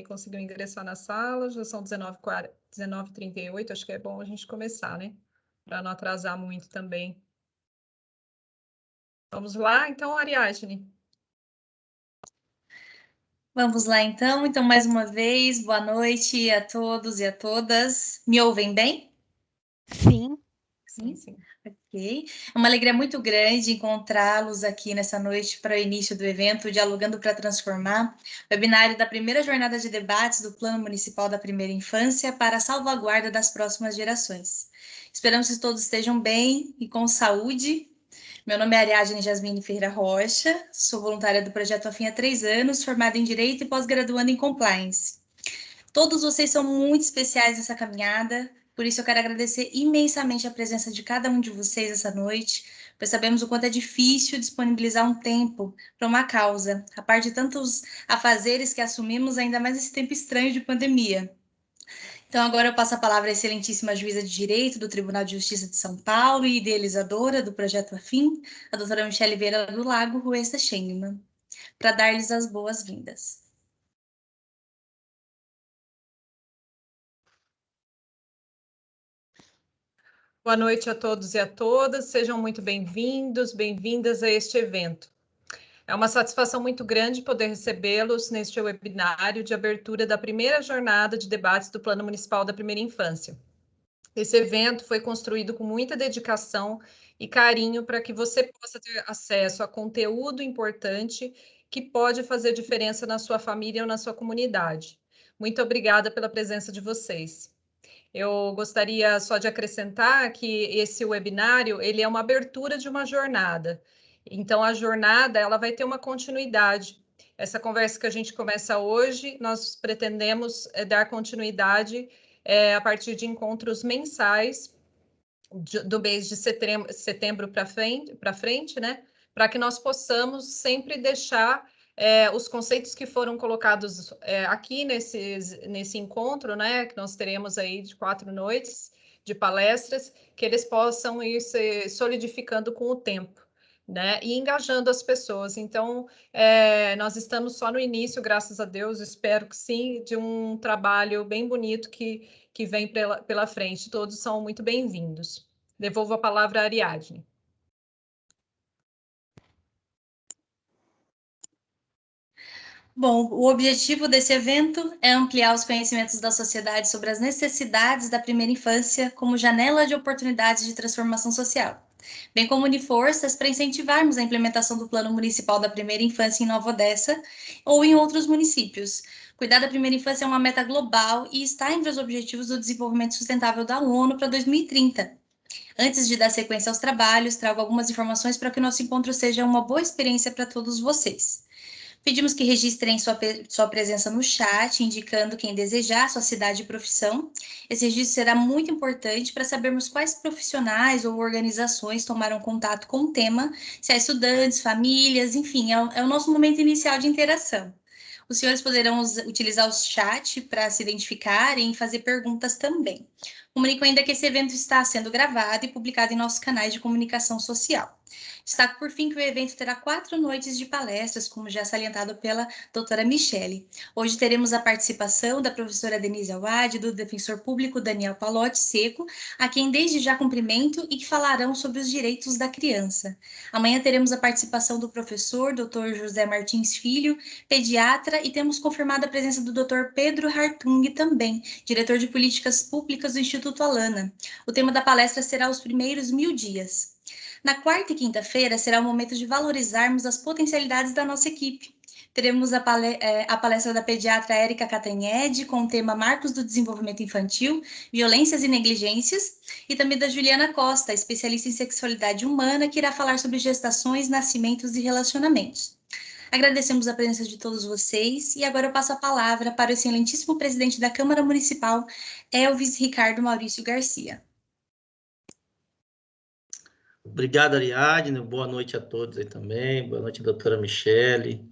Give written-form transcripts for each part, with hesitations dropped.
conseguiu ingressar na sala, já são 19h38, acho que é bom a gente começar, né? Para não atrasar muito também. Vamos lá, então, Ariadne. Vamos lá, então. Então, mais uma vez, boa noite a todos e a todas. Me ouvem bem? Sim. Sim. Ok. É uma alegria muito grande encontrá-los aqui nessa noite para o início do evento Dialogando para Transformar, webinário da primeira jornada de debates do Plano Municipal da Primeira Infância para a salvaguarda das próximas gerações. Esperamos que todos estejam bem e com saúde. Meu nome é Ariadne Jasmine Ferreira Rocha, sou voluntária do Projeto Afim há 3 anos, formada em Direito e pós-graduando em Compliance. Todos vocês são muito especiais nessa caminhada, por isso eu quero agradecer imensamente a presença de cada um de vocês essa noite, pois sabemos o quanto é difícil disponibilizar um tempo para uma causa, a par de tantos afazeres que assumimos, ainda mais nesse tempo estranho de pandemia. Então, agora eu passo a palavra à excelentíssima juíza de Direito do Tribunal de Justiça de São Paulo e idealizadora do Projeto Afim, a doutora Michele Vieira do Lago Ruessa Schengemann, para dar-lhes as boas-vindas. Boa noite a todos e a todas, sejam muito bem-vindos, bem-vindas a este evento. É uma satisfação muito grande poder recebê-los neste webinário de abertura da primeira jornada de debates do Plano Municipal da Primeira Infância. Esse evento foi construído com muita dedicação e carinho para que você possa ter acesso a conteúdo importante que pode fazer diferença na sua família ou na sua comunidade. Muito obrigada pela presença de vocês. Eu gostaria só de acrescentar que esse webinário, ele é uma abertura de uma jornada. Então, a jornada, ela vai ter uma continuidade. Essa conversa que a gente começa hoje, nós pretendemos dar continuidade a partir de encontros mensais do mês de setembro para frente, né? Para que nós possamos sempre deixar os conceitos que foram colocados aqui nesse encontro, né? Que nós teremos aí de 4 noites de palestras, que eles possam ir se solidificando com o tempo, né? E engajando as pessoas. Então, nós estamos só no início, graças a Deus, espero que sim, de um trabalho bem bonito que vem pela frente. Todos são muito bem-vindos. Devolvo a palavra à Ariadne. Bom, o objetivo desse evento é ampliar os conhecimentos da sociedade sobre as necessidades da primeira infância como janela de oportunidades de transformação social, bem como unir forças para incentivarmos a implementação do Plano Municipal da Primeira Infância em Nova Odessa ou em outros municípios. Cuidar da primeira infância é uma meta global e está entre os objetivos do desenvolvimento sustentável da ONU para 2030. Antes de dar sequência aos trabalhos, trago algumas informações para que o nosso encontro seja uma boa experiência para todos vocês. Pedimos que registrem sua presença no chat, indicando quem desejar, sua cidade e profissão. Esse registro será muito importante para sabermos quais profissionais ou organizações tomaram contato com o tema, se há estudantes, famílias, enfim, é o nosso momento inicial de interação. Os senhores poderão utilizar o chat para se identificarem e fazer perguntas também. Comunico ainda que esse evento está sendo gravado e publicado em nossos canais de comunicação social. Destaco, por fim, que o evento terá 4 noites de palestras, como já salientado pela doutora Michele. Hoje teremos a participação da professora Denise Awad, do defensor público Daniel Palotti Seco, a quem desde já cumprimento e que falarão sobre os direitos da criança. Amanhã teremos a participação do professor Dr. José Martins Filho, pediatra, e temos confirmada a presença do Dr. Pedro Hartung também, diretor de políticas públicas do Instituto Alana. O tema da palestra será os primeiros 1000 dias. Na quarta e quinta-feira será o momento de valorizarmos as potencialidades da nossa equipe. Teremos a palestra da pediatra Érica Catanhede com o tema Marcos do Desenvolvimento Infantil, Violências e Negligências, e também da Juliana Costa, especialista em sexualidade humana, que irá falar sobre gestações, nascimentos e relacionamentos. Agradecemos a presença de todos vocês e agora eu passo a palavra para o excelentíssimo presidente da Câmara Municipal, Elvis Ricardo Maurício Garcia. Obrigado, Ariadne. Boa noite a todos aí também. Boa noite, doutora Michele.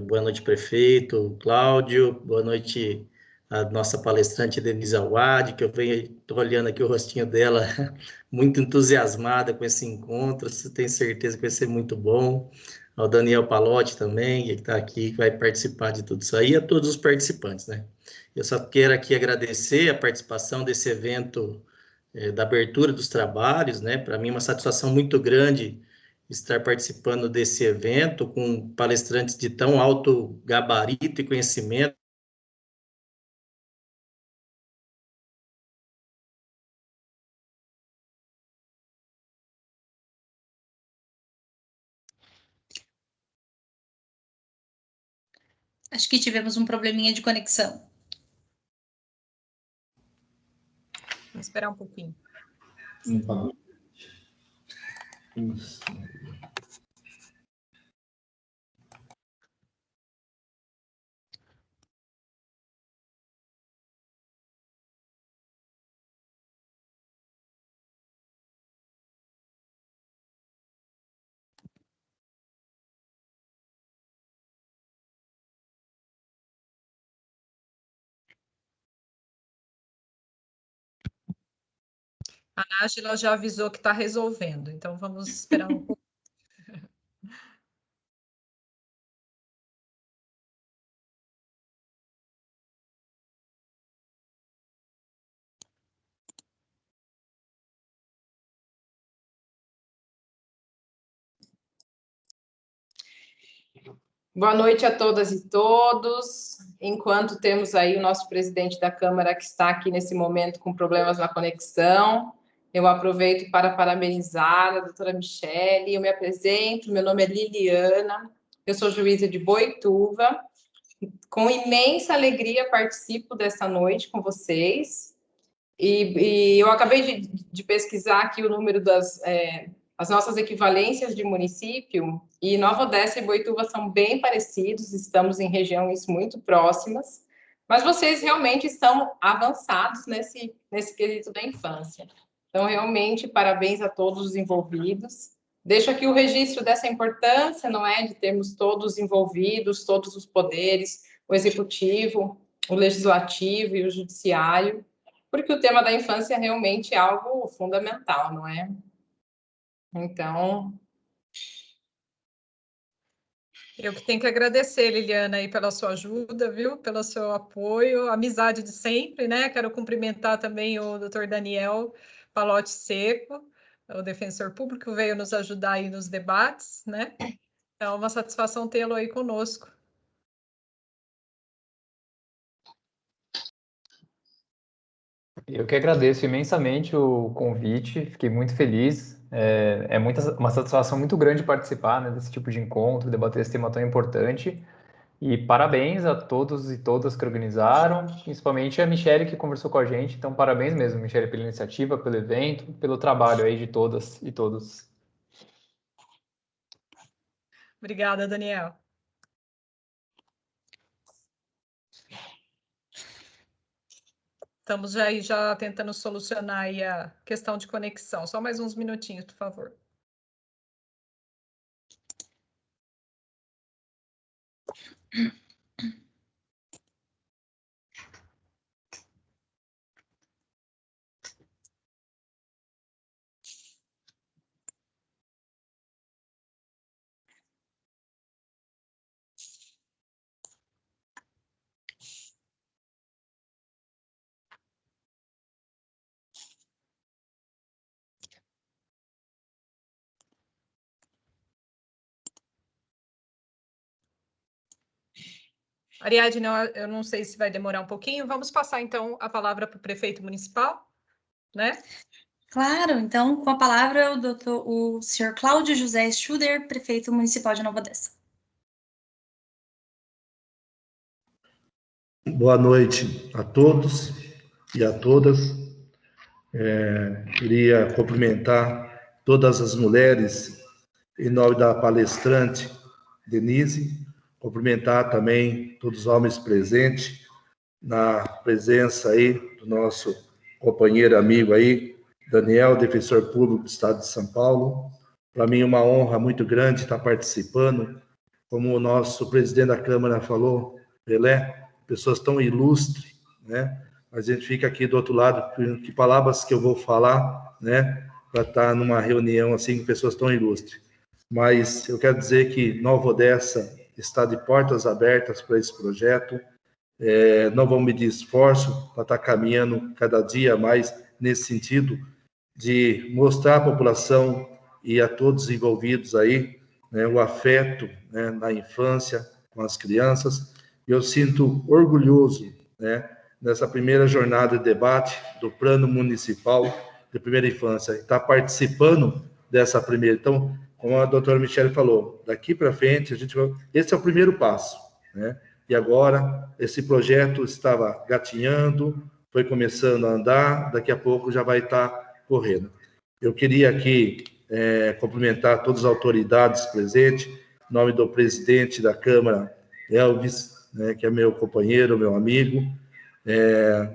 Boa noite, prefeito Cláudio. Boa noite a nossa palestrante Denise Awad, que eu estou olhando aqui o rostinho dela, muito entusiasmada com esse encontro. Tenho certeza que vai ser muito bom. ao Daniel Palotti também, que está aqui, que vai participar de tudo isso aí, e a todos os participantes, né? Eu só quero aqui agradecer a participação desse evento da abertura dos trabalhos, né? Para mim é uma satisfação muito grande estar participando desse evento com palestrantes de tão alto gabarito e conhecimento. Acho que tivemos um probleminha de conexão. Vamos esperar um pouquinho. Isso. A Nájila já avisou que está resolvendo, então vamos esperar um pouco. Boa noite a todas e todos. Enquanto temos aí o nosso presidente da Câmara que está aqui nesse momento com problemas na conexão, eu aproveito para parabenizar a doutora Michele. Eu me apresento, meu nome é Liliana, eu sou juíza de Boituva. Com imensa alegria participo dessa noite com vocês. E eu acabei de pesquisar aqui o número as nossas equivalências de município, e Nova Odessa e Boituva são bem parecidos, estamos em regiões muito próximas, mas vocês realmente estão avançados nesse quesito da infância. Então, realmente, parabéns a todos os envolvidos. Deixo aqui o registro dessa importância, não é, de termos todos envolvidos, todos os poderes, o executivo, o legislativo e o judiciário, porque o tema da infância realmente é algo fundamental, não é? Então, eu que tenho que agradecer, Liliana, aí pela sua ajuda, viu? Pelo seu apoio, amizade de sempre, né? Quero cumprimentar também o doutor Daniel Palotti Seco, o defensor público, veio nos ajudar aí nos debates, né? É uma satisfação tê-lo aí conosco. Eu que agradeço imensamente o convite, fiquei muito feliz. Uma satisfação muito grande participar, né, desse tipo de encontro, debater esse tema tão importante. E parabéns a todos e todas que organizaram, principalmente a Michele que conversou com a gente. Então, parabéns mesmo, Michele, pela iniciativa, pelo evento, pelo trabalho aí de todas e todos. Obrigada, Daniel. Estamos já tentando solucionar aí a questão de conexão. Só mais uns minutinhos, por favor. Ariadne, eu não sei se vai demorar um pouquinho. Vamos passar, então, a palavra para o prefeito municipal, né? Claro, então, com a palavra, o senhor Cláudio José Schuder, prefeito municipal de Nova Odessa. Boa noite a todos e a todas. Queria cumprimentar todas as mulheres, em nome da palestrante Denise, cumprimentar também todos os homens presentes, na presença aí do nosso companheiro amigo aí, Daniel, defensor público do Estado de São Paulo. Para mim é uma honra muito grande estar participando, como o nosso presidente da Câmara falou, Pelé, pessoas tão ilustres, né? A gente fica aqui do outro lado, que palavras que eu vou falar, né? Para estar numa reunião assim com pessoas tão ilustres. mas eu quero dizer que Nova Odessa está de portas abertas para esse projeto. Não vamos medir esforço para estar caminhando cada dia mais nesse sentido de mostrar à população e a todos os envolvidos aí, né, o afeto, né, na infância com as crianças. Eu sinto orgulhoso, né, nessa primeira jornada de debate do Plano Municipal de Primeira Infância, estar participando dessa primeira. Então, como a doutora Michele falou, daqui para frente, esse é o primeiro passo, né? E agora, esse projeto estava gatinhando, foi começando a andar, daqui a pouco já vai estar correndo. Eu queria aqui cumprimentar todas as autoridades presentes, em nome do presidente da Câmara, Elvis, né, que é meu companheiro, meu amigo.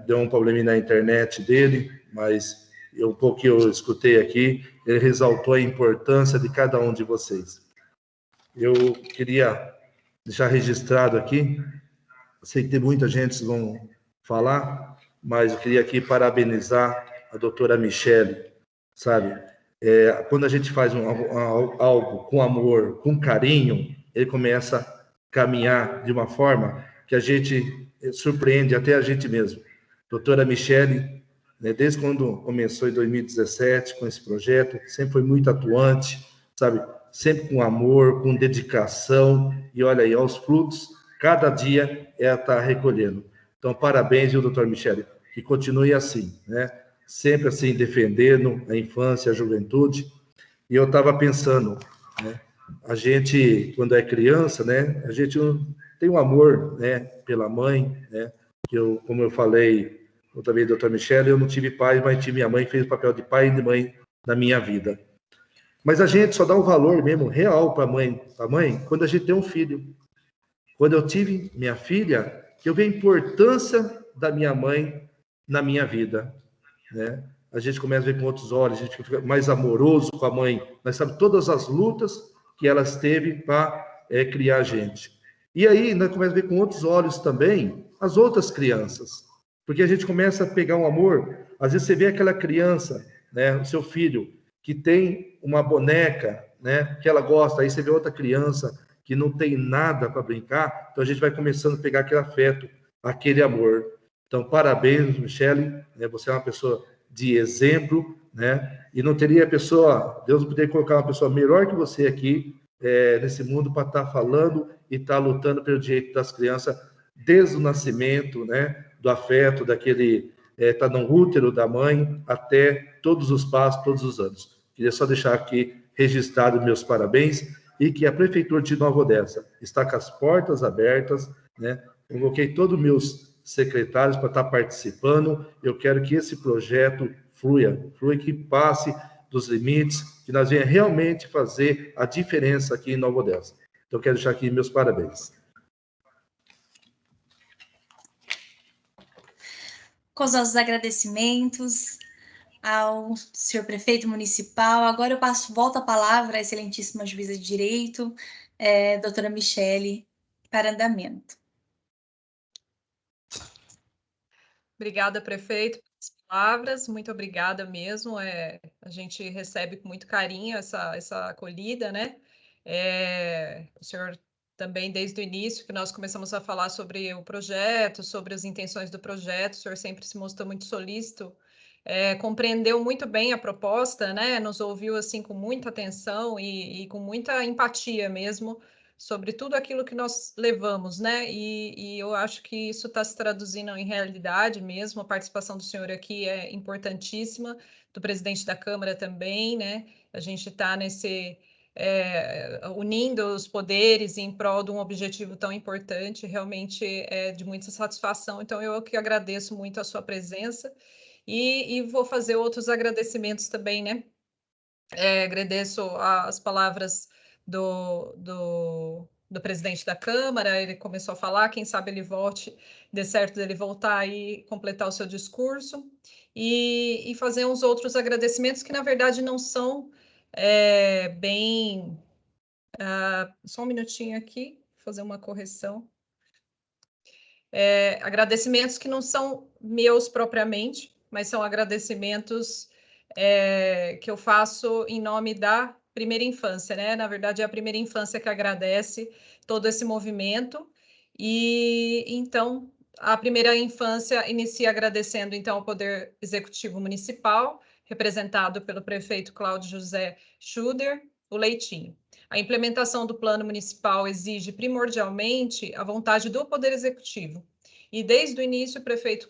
Deu um probleminha na internet dele, mas o pouco que eu escutei aqui, ele ressaltou a importância de cada um de vocês. Eu queria deixar registrado aqui, sei que tem muita gente que vão falar, mas eu queria aqui parabenizar a doutora Michele, sabe? Quando a gente faz algo com amor, com carinho, ele começa a caminhar de uma forma que a gente surpreende até a gente mesmo. Doutora Michele, né, desde quando começou em 2017 com esse projeto, sempre foi muito atuante, sabe? Sempre com amor, com dedicação, e olha aí, aos frutos, cada dia ela está recolhendo. Então, parabéns, viu, doutor Michele, que continue assim, né? Sempre assim, defendendo a infância, a juventude. E eu estava pensando, né? A gente, quando é criança, né? A gente tem um amor, né? Pela mãe, né? Que eu, como eu falei outra vez, doutor Michele, eu não tive pai, mas tive minha mãe, que fez o papel de pai e de mãe na minha vida. Mas a gente só dá um valor mesmo real para a mãe, quando a gente tem um filho. Quando eu tive minha filha, eu vi a importância da minha mãe na minha vida, né? A gente começa a ver com outros olhos, a gente fica mais amoroso com a mãe. Nós sabemos todas as lutas que elas teve para criar a gente. E aí nós começamos a ver com outros olhos também as outras crianças, porque a gente começa a pegar um amor. Às vezes você vê aquela criança, né, o seu filho, que tem uma boneca, né, que ela gosta, aí você vê outra criança que não tem nada para brincar, então a gente vai começando a pegar aquele afeto, aquele amor. Então, parabéns, Michele, né, você é uma pessoa de exemplo, né, e não teria pessoa, Deus não poderia colocar uma pessoa melhor que você aqui, nesse mundo, para estar falando e estar lutando pelo direito das crianças, desde o nascimento, né, do afeto, daquele tá no útero da mãe, até todos os passos, todos os anos. Queria só deixar aqui registrado meus parabéns, e que a Prefeitura de Nova Odessa está com as portas abertas, né? Convoquei todos os meus secretários para estar participando. Eu quero que esse projeto flua, que passe dos limites, que nós venhamos realmente fazer a diferença aqui em Nova Odessa. Então, quero deixar aqui meus parabéns. Com os nossos agradecimentos ao senhor prefeito municipal. Agora eu volto a palavra à excelentíssima juíza de direito, doutora Michele, para andamento. Obrigada, prefeito, pelas palavras, muito obrigada mesmo. A gente recebe com muito carinho essa acolhida, né? O senhor também, desde o início, que nós começamos a falar sobre o projeto, sobre as intenções do projeto, o senhor sempre se mostrou muito solícito, compreendeu muito bem a proposta, né? Nos ouviu assim com muita atenção e com muita empatia mesmo sobre tudo aquilo que nós levamos, né? E eu acho que isso está se traduzindo em realidade mesmo. A participação do senhor aqui é importantíssima, do presidente da Câmara também, né? A gente está unindo os poderes em prol de um objetivo tão importante, realmente é de muita satisfação. Então, eu que agradeço muito a sua presença e vou fazer outros agradecimentos também, né? Agradeço as palavras do presidente da Câmara, ele começou a falar, quem sabe ele volte, dê certo dele voltar e completar o seu discurso, e fazer uns outros agradecimentos que, na verdade, não são bem... só um minutinho aqui, fazer uma correção. Agradecimentos que não são meus propriamente, mas são agradecimentos que eu faço em nome da primeira infância, né? Na verdade, é a primeira infância que agradece todo esse movimento. E então, a primeira infância inicia agradecendo então ao Poder Executivo Municipal, representado pelo prefeito Cláudio José Schuder, o Leitinho. A implementação do plano municipal exige primordialmente a vontade do Poder Executivo. E desde o início o prefeito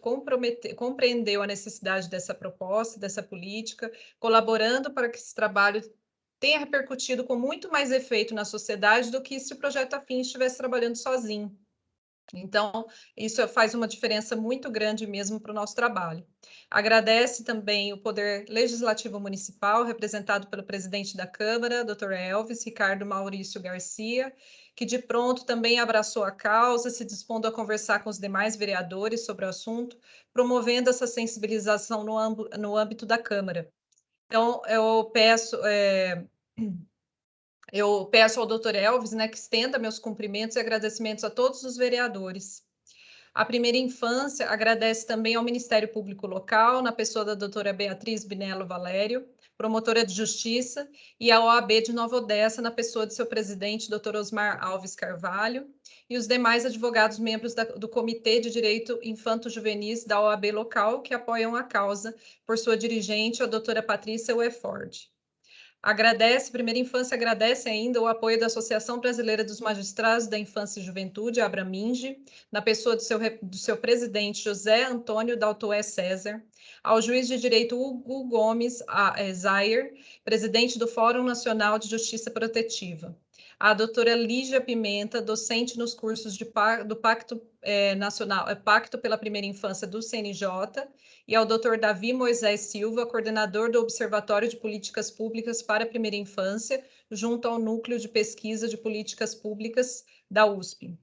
compreendeu a necessidade dessa proposta, dessa política, colaborando para que esse trabalho tenha repercutido com muito mais efeito na sociedade do que se o projeto Afim estivesse trabalhando sozinho. Então, isso faz uma diferença muito grande mesmo para o nosso trabalho. Agradece também o Poder Legislativo Municipal, representado pelo presidente da Câmara, Dr. Elvis Ricardo Maurício Garcia, que de pronto também abraçou a causa, se dispondo a conversar com os demais vereadores sobre o assunto, promovendo essa sensibilização no âmbito da Câmara. Então, eu peço ao doutor Elvis, né, que estenda meus cumprimentos e agradecimentos a todos os vereadores. A primeira infância agradece também ao Ministério Público Local, na pessoa da doutora Beatriz Binello Valério, promotora de justiça, e a OAB de Nova Odessa, na pessoa de seu presidente, doutor Osmar Alves Carvalho, e os demais advogados membros do Comitê de Direito Infanto-Juvenis da OAB local, que apoiam a causa, por sua dirigente, a doutora Patrícia Wefford. Primeira Infância agradece ainda o apoio da Associação Brasileira dos Magistrados da Infância e Juventude, a Abraminge, na pessoa do seu presidente José Antônio Daltoé César, ao juiz de direito Hugo Gomes Zayer, presidente do Fórum Nacional de Justiça Protetiva, a doutora Lígia Pimenta, docente nos cursos do Pacto Nacional, Pacto pela Primeira Infância do CNJ, e ao Dr. Davi Moisés Silva, coordenador do Observatório de Políticas Públicas para a Primeira Infância, junto ao Núcleo de Pesquisa de Políticas Públicas da USP.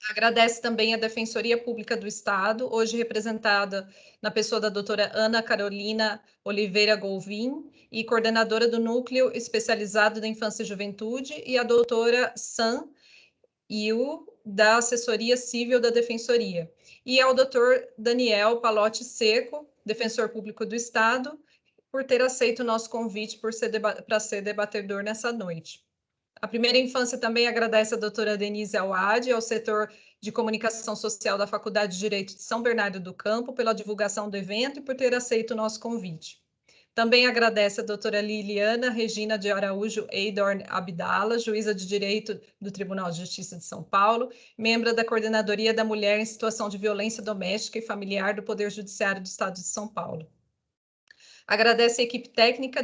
Agradece também a Defensoria Pública do Estado, hoje representada na pessoa da doutora Ana Carolina Oliveira Golvin, e coordenadora do Núcleo Especializado da Infância e Juventude, e a doutora Sam Iu, da Assessoria Civil da Defensoria, e ao doutor Daniel Palotti Seco, defensor público do Estado, por ter aceito o nosso convite para ser debatedor nessa noite. A primeira infância também agradece a doutora Denise Awad, ao setor de comunicação social da Faculdade de Direito de São Bernardo do Campo, pela divulgação do evento e por ter aceito o nosso convite. Também agradece a doutora Liliana Regina de Araújo Eidorn Abdala, juíza de Direito do Tribunal de Justiça de São Paulo, membro da Coordenadoria da Mulher em Situação de Violência Doméstica e Familiar do Poder Judiciário do Estado de São Paulo. Agradece a equipe técnica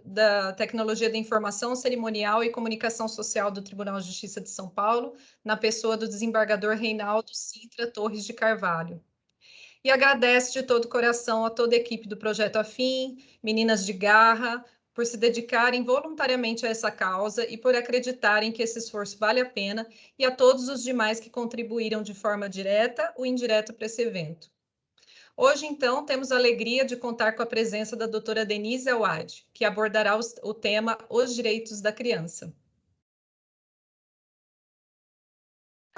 da Tecnologia da Informação, Cerimonial e Comunicação Social do Tribunal de Justiça de São Paulo, na pessoa do desembargador Reinaldo Sintra Torres de Carvalho. E agradece de todo o coração a toda a equipe do Projeto Afim, Meninas de Garra, por se dedicarem voluntariamente a essa causa e por acreditarem que esse esforço vale a pena, e a todos os demais que contribuíram de forma direta ou indireta para esse evento. Hoje, então, temos a alegria de contar com a presença da doutora Denise Awad, que abordará o tema Os Direitos da Criança.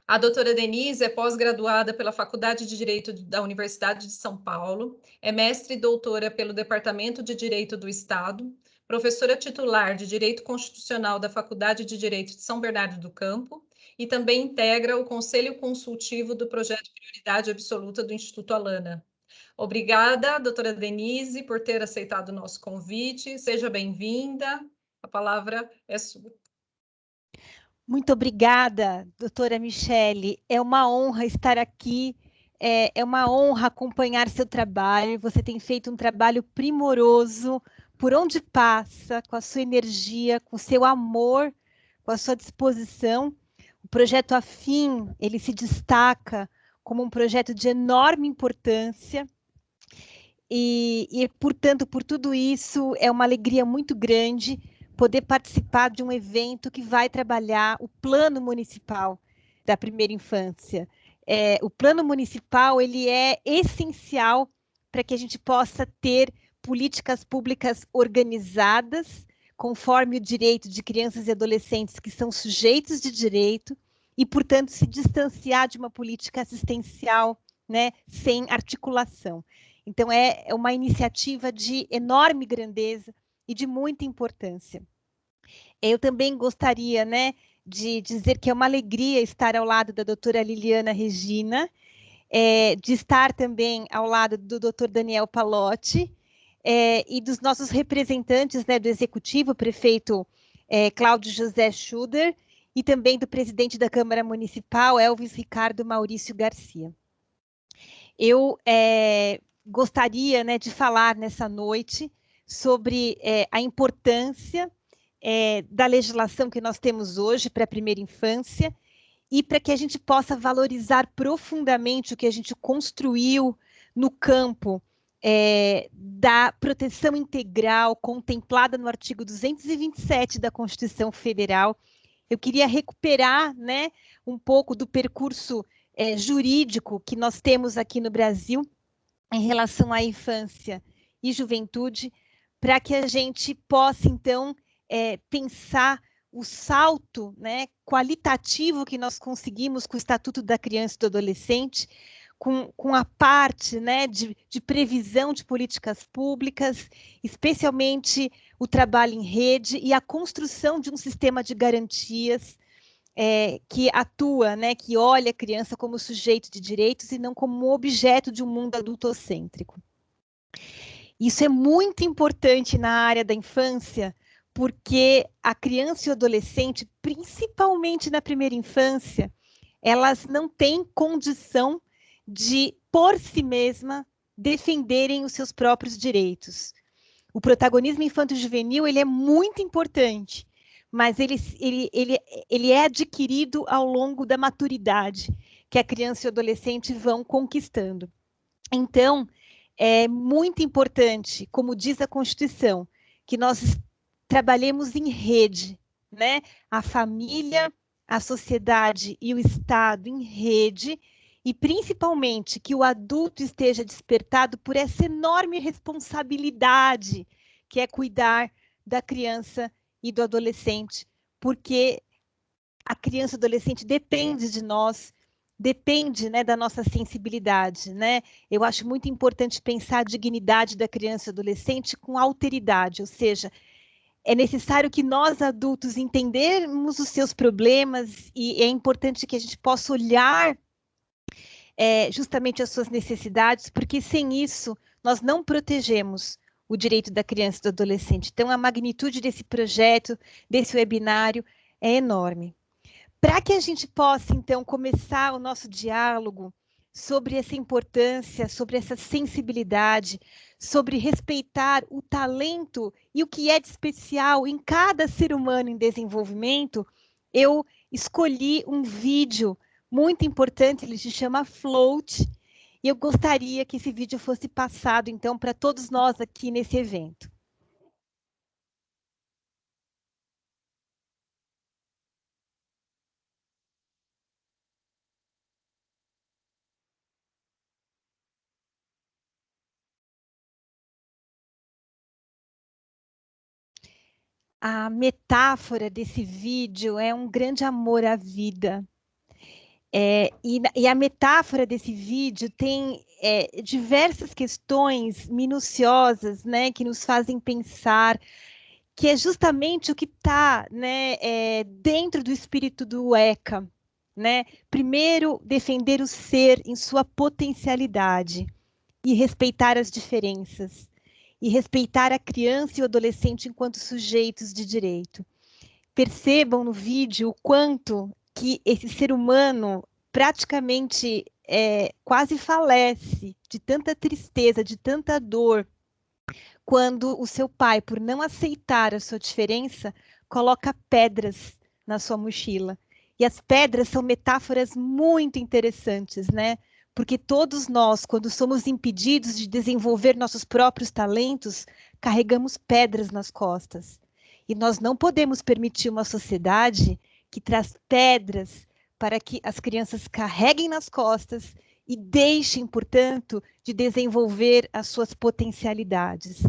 A doutora Denise é pós-graduada pela Faculdade de Direito da Universidade de São Paulo, é mestre e doutora pelo Departamento de Direito do Estado, professora titular de Direito Constitucional da Faculdade de Direito de São Bernardo do Campo e também integra o Conselho Consultivo do Projeto Prioridade Absoluta do Instituto Alana. Obrigada, doutora Denise, por ter aceitado o nosso convite. Seja bem-vinda. A palavra é sua. Muito obrigada, doutora Michele. É uma honra estar aqui, é uma honra acompanhar seu trabalho. Você tem feito um trabalho primoroso, por onde passa, com a sua energia, com o seu amor, com a sua disposição. O projeto Afim, ele se destaca como um projeto de enorme importância e, portanto, por tudo isso, é uma alegria muito grande poder participar de um evento que vai trabalhar o plano municipal da primeira infância. O plano municipal ele é essencial para que a gente possa ter políticas públicas organizadas, conforme o direito de crianças e adolescentes que são sujeitos de direito, e, portanto, se distanciar de uma política assistencial, né, sem articulação. Então, é uma iniciativa de enorme grandeza e de muita importância. Eu também gostaria, né, de dizer que é uma alegria estar ao lado da doutora Liliana Regina, de estar também ao lado do doutor Daniel Palotti, e dos nossos representantes, né, do Executivo, o prefeito Cláudio José Schuder, e também do presidente da Câmara Municipal, Elvis Ricardo Maurício Garcia. Eu gostaria, né, de falar nessa noite sobre a importância da legislação que nós temos hoje para a primeira infância e para que a gente possa valorizar profundamente o que a gente construiu no campo da proteção integral contemplada no artigo 227 da Constituição Federal. Eu queria recuperar, né, um pouco do percurso jurídico que nós temos aqui no Brasil em relação à infância e juventude, para que a gente possa, então, pensar o salto, né, qualitativo que nós conseguimos com o Estatuto da Criança e do Adolescente, com a parte, né, de previsão de políticas públicas, especialmente o trabalho em rede e a construção de um sistema de garantias que atua, né, que olha a criança como sujeito de direitos e não como um objeto de um mundo adultocêntrico. Isso é muito importante na área da infância, porque a criança e o adolescente, principalmente na primeira infância, elas não têm condição de, por si mesma, defenderem os seus próprios direitos. O protagonismo infanto-juvenil ele é muito importante, mas ele é adquirido ao longo da maturidade que a criança e o adolescente vão conquistando. Então, é muito importante, como diz a Constituição, que nós trabalhemos em rede, né? A família, a sociedade e o Estado em rede, e principalmente que o adulto esteja despertado por essa enorme responsabilidade que é cuidar da criança e do adolescente, porque a criança e o adolescente depende de nós, depende, né, da nossa sensibilidade, né? Eu acho muito importante pensar a dignidade da criança e do adolescente com alteridade, ou seja, é necessário que nós adultos entendermos os seus problemas e é importante que a gente possa olhar justamente as suas necessidades, porque sem isso nós não protegemos o direito da criança e do adolescente. Então, a magnitude desse projeto, desse webinário, é enorme. Para que a gente possa, então, começar o nosso diálogo sobre essa importância, sobre essa sensibilidade, sobre respeitar o talento e o que é de especial em cada ser humano em desenvolvimento, eu escolhi um vídeo muito importante, ele se chama Float, e eu gostaria que esse vídeo fosse passado, então, para todos nós aqui nesse evento. A metáfora desse vídeo é um grande amor à vida. E a metáfora desse vídeo tem diversas questões minuciosas, né, que nos fazem pensar, que é justamente o que está, né, dentro do espírito do ECA, né? Primeiro, defender o ser em sua potencialidade e respeitar as diferenças, e respeitar a criança e o adolescente enquanto sujeitos de direito. Percebam no vídeo o quanto que esse ser humano praticamente quase falece de tanta tristeza, de tanta dor, quando o seu pai, por não aceitar a sua diferença, coloca pedras na sua mochila. E as pedras são metáforas muito interessantes, né? Porque todos nós, quando somos impedidos de desenvolver nossos próprios talentos, carregamos pedras nas costas. E nós não podemos permitir uma sociedade que traz pedras para que as crianças carreguem nas costas e deixem, portanto, de desenvolver as suas potencialidades.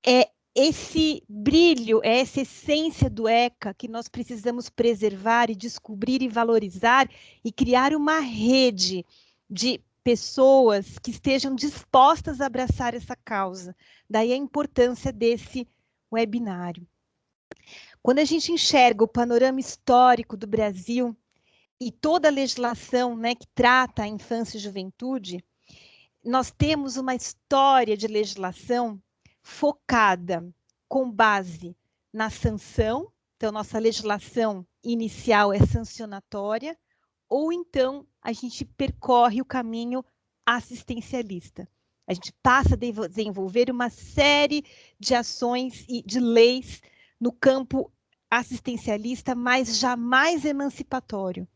É esse brilho, é essa essência do ECA que nós precisamos preservar e descobrir e valorizar e criar uma rede de pessoas que estejam dispostas a abraçar essa causa. Daí a importância desse webinário. Quando a gente enxerga o panorama histórico do Brasil e toda a legislação, né, que trata a infância e juventude, nós temos uma história de legislação focada com base na sanção, então nossa legislação inicial é sancionatória, ou então a gente percorre o caminho assistencialista. A gente passa a desenvolver uma série de ações e de leis no campo assistencialista, mas jamais emancipatório.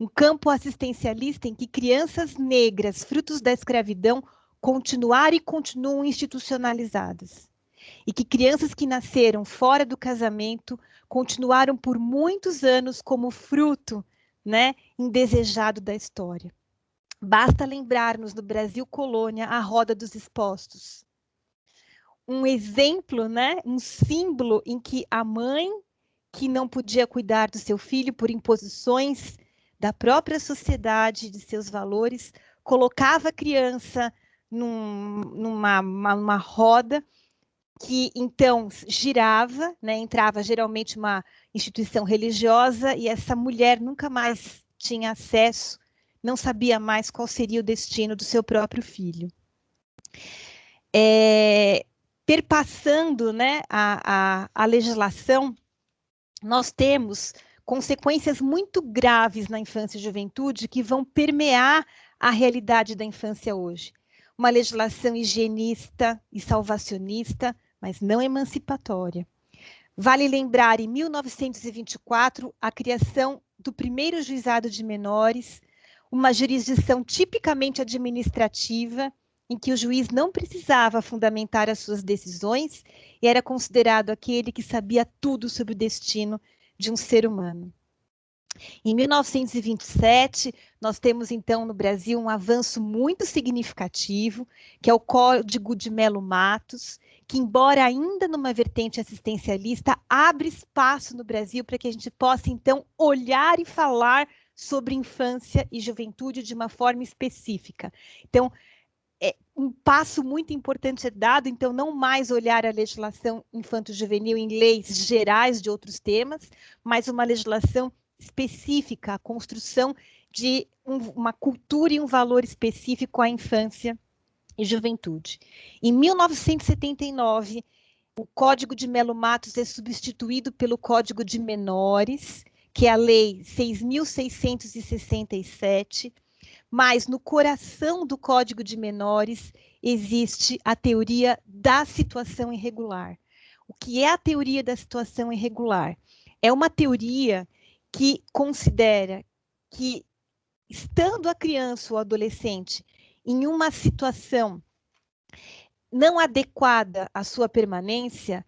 Um campo assistencialista em que crianças negras, frutos da escravidão, continuaram e continuam institucionalizadas. E que crianças que nasceram fora do casamento continuaram por muitos anos como fruto, né, indesejado da história. Basta lembrarmos no Brasil colônia a roda dos expostos. Um exemplo, né, um símbolo em que a mãe, que não podia cuidar do seu filho por imposições da própria sociedade, de seus valores, colocava a criança numa roda que então girava, né, entrava geralmente uma instituição religiosa e essa mulher nunca mais tinha acesso, não sabia mais qual seria o destino do seu próprio filho. Perpassando, né, a legislação, nós temos consequências muito graves na infância e juventude que vão permear a realidade da infância hoje. Uma legislação higienista e salvacionista, mas não emancipatória. Vale lembrar, em 1924, a criação do primeiro juizado de menores, uma jurisdição tipicamente administrativa, em que o juiz não precisava fundamentar as suas decisões e era considerado aquele que sabia tudo sobre o destino de um ser humano. Em 1927, nós temos então no Brasil um avanço muito significativo, que é o Código de Melo-Matos, que embora ainda numa vertente assistencialista, abre espaço no Brasil para que a gente possa então olhar e falar sobre infância e juventude de uma forma específica. Então, um passo muito importante é dado, então, não mais olhar a legislação infanto-juvenil em leis gerais de outros temas, mas uma legislação específica, a construção de uma cultura e um valor específico à infância e juventude. Em 1979, o Código de Melo-Matos é substituído pelo Código de Menores, que é a Lei 6.667, mas no coração do Código de Menores existe a teoria da situação irregular. O que é a teoria da situação irregular? É uma teoria que considera que, estando a criança ou adolescente em uma situação não adequada à sua permanência,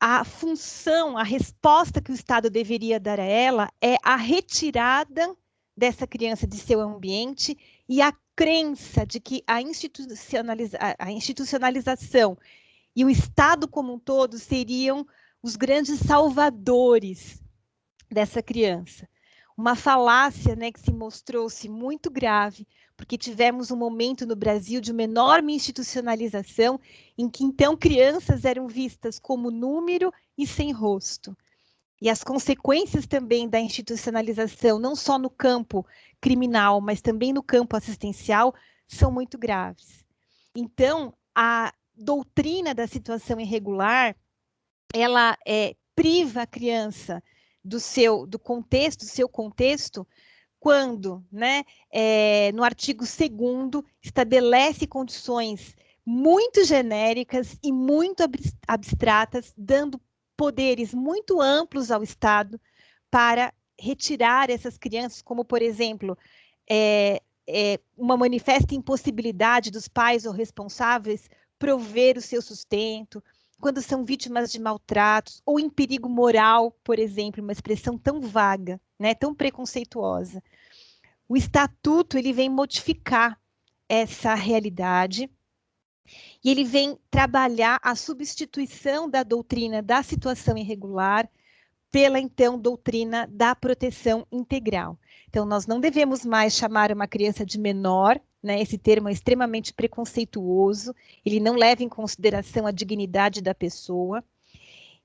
a função, a resposta que o Estado deveria dar a ela é a retirada dessa criança de seu ambiente e a crença de que a institucionalização e o Estado como um todo seriam os grandes salvadores dessa criança. Uma falácia, né, que se mostrou-se muito grave, porque tivemos um momento no Brasil de uma enorme institucionalização, em que então crianças eram vistas como número e sem rosto. E as consequências também da institucionalização, não só no campo criminal, mas também no campo assistencial, são muito graves. Então, a doutrina da situação irregular, ela priva a criança do seu contexto, quando, né, no artigo 2º, estabelece condições muito genéricas e muito abstratas, dando poderes muito amplos ao Estado para retirar essas crianças, como, por exemplo, uma manifesta impossibilidade dos pais ou responsáveis prover o seu sustento, quando são vítimas de maltratos, ou em perigo moral, por exemplo, uma expressão tão vaga, né, tão preconceituosa. O Estatuto ele vem modificar essa realidade e ele vem trabalhar a substituição da doutrina da situação irregular pela, então, doutrina da proteção integral. Então, nós não devemos mais chamar uma criança de menor, né? Esse termo é extremamente preconceituoso, ele não leva em consideração a dignidade da pessoa.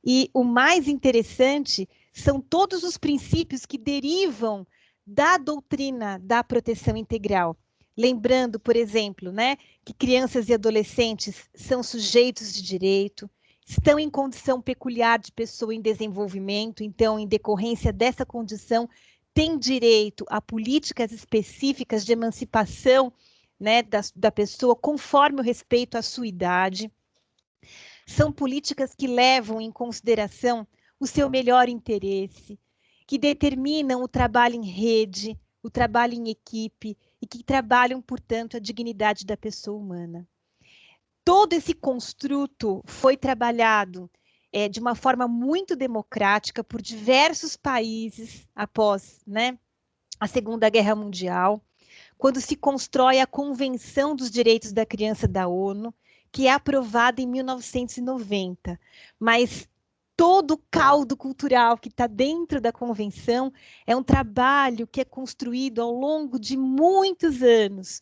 E o mais interessante são todos os princípios que derivam da doutrina da proteção integral. Lembrando, por exemplo, né, que crianças e adolescentes são sujeitos de direito, estão em condição peculiar de pessoa em desenvolvimento, então, em decorrência dessa condição, têm direito a políticas específicas de emancipação, né, da pessoa, conforme o respeito à sua idade. São políticas que levam em consideração o seu melhor interesse, que determinam o trabalho em rede, o trabalho em equipe, e que trabalham, portanto, a dignidade da pessoa humana. Todo esse construto foi trabalhado de uma forma muito democrática por diversos países após, né, a Segunda Guerra Mundial, quando se constrói a Convenção dos Direitos da Criança da ONU, que é aprovada em 1990. Mas todo o caldo cultural que está dentro da convenção é um trabalho que é construído ao longo de muitos anos.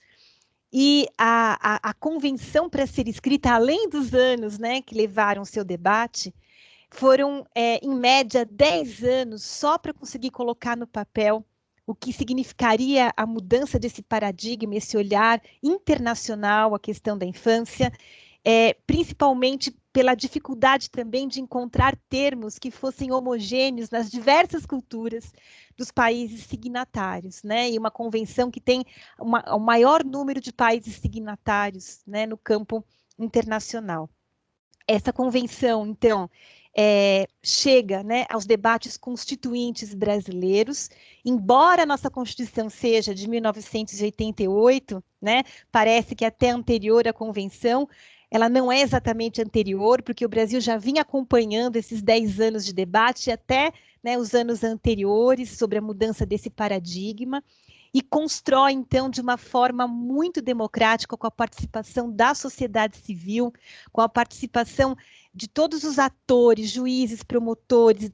E a convenção, para ser escrita, além dos anos, né, que levaram o seu debate, foram, em média, 10 anos só para conseguir colocar no papel o que significaria a mudança desse paradigma, esse olhar internacional à questão da infância, principalmente pela dificuldade também de encontrar termos que fossem homogêneos nas diversas culturas dos países signatários, né? E uma convenção que tem o maior número de países signatários, né, no campo internacional. Essa convenção, então, chega, né, aos debates constituintes brasileiros, embora a nossa Constituição seja de 1988, né, parece que até anterior à convenção, ela não é exatamente anterior, porque o Brasil já vinha acompanhando esses 10 anos de debate até, né, os anos anteriores sobre a mudança desse paradigma, e constrói, então, de uma forma muito democrática, com a participação da sociedade civil, com a participação de todos os atores, juízes, promotores,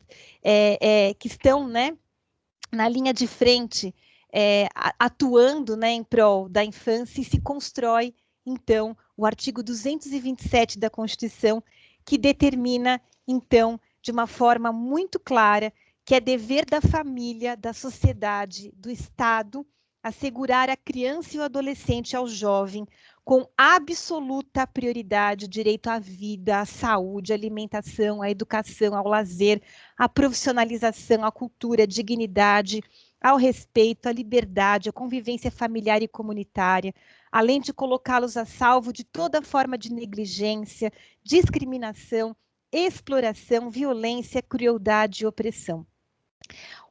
que estão, né, na linha de frente, atuando, né, em prol da infância, e se constrói, então, o artigo 227 da Constituição, que determina, então, de uma forma muito clara, que é dever da família, da sociedade, do Estado, assegurar à criança e ao adolescente, ao jovem, com absoluta prioridade, o direito à vida, à saúde, à alimentação, à educação, ao lazer, à profissionalização, à cultura, à dignidade, ao respeito, à liberdade, à convivência familiar e comunitária, além de colocá-los a salvo de toda forma de negligência, discriminação, exploração, violência, crueldade e opressão.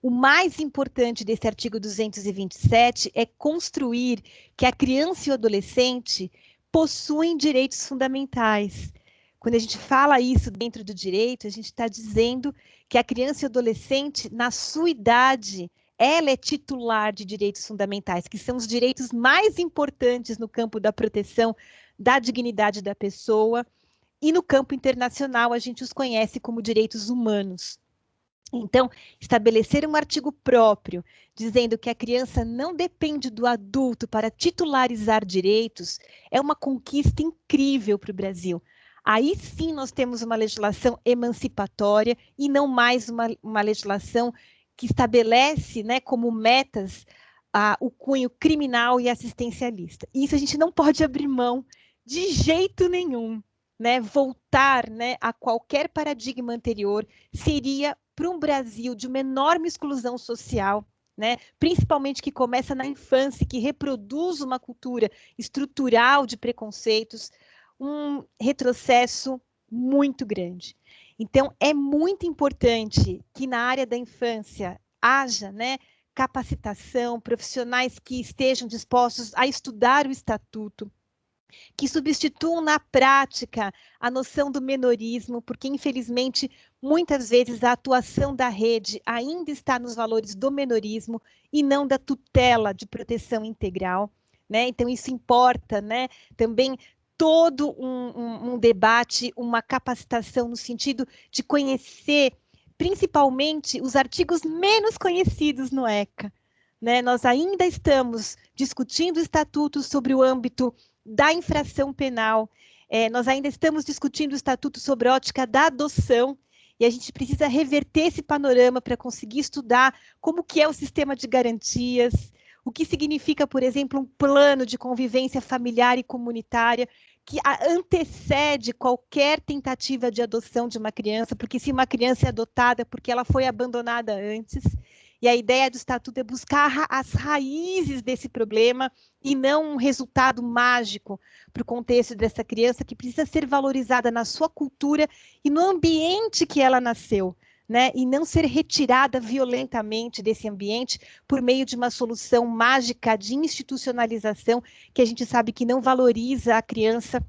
O mais importante desse artigo 227 é construir que a criança e o adolescente possuem direitos fundamentais. Quando a gente fala isso dentro do direito, a gente está dizendo que a criança e o adolescente, na sua idade, ela é titular de direitos fundamentais, que são os direitos mais importantes no campo da proteção da dignidade da pessoa, e no campo internacional a gente os conhece como direitos humanos. Então, estabelecer um artigo próprio, dizendo que a criança não depende do adulto para titularizar direitos, é uma conquista incrível para o Brasil. Aí sim nós temos uma legislação emancipatória e não mais uma legislação que estabelece, né, como metas o cunho criminal e assistencialista. Isso a gente não pode abrir mão de jeito nenhum, né? Voltar, né, a qualquer paradigma anterior seria, para um Brasil de uma enorme exclusão social, né, principalmente que começa na infância, que reproduz uma cultura estrutural de preconceitos, um retrocesso muito grande. Então, é muito importante que na área da infância haja, né, capacitação, profissionais que estejam dispostos a estudar o Estatuto, que substituam na prática a noção do menorismo, porque, infelizmente, muitas vezes a atuação da rede ainda está nos valores do menorismo e não da tutela de proteção integral, né? Então, isso importa, né? Também todo um debate, uma capacitação no sentido de conhecer, principalmente, os artigos menos conhecidos no ECA, né? Nós ainda estamos discutindo o Estatuto sobre o âmbito da infração penal, nós ainda estamos discutindo o Estatuto sobre a ótica da adoção, e a gente precisa reverter esse panorama para conseguir estudar como que é o sistema de garantias, o que significa, por exemplo, um plano de convivência familiar e comunitária que antecede qualquer tentativa de adoção de uma criança, porque se uma criança é adotada, porque ela foi abandonada antes, e a ideia do Estatuto é buscar as raízes desse problema e não um resultado mágico para o contexto dessa criança, que precisa ser valorizada na sua cultura e no ambiente que ela nasceu, né? E não ser retirada violentamente desse ambiente por meio de uma solução mágica de institucionalização, que a gente sabe que não valoriza a criança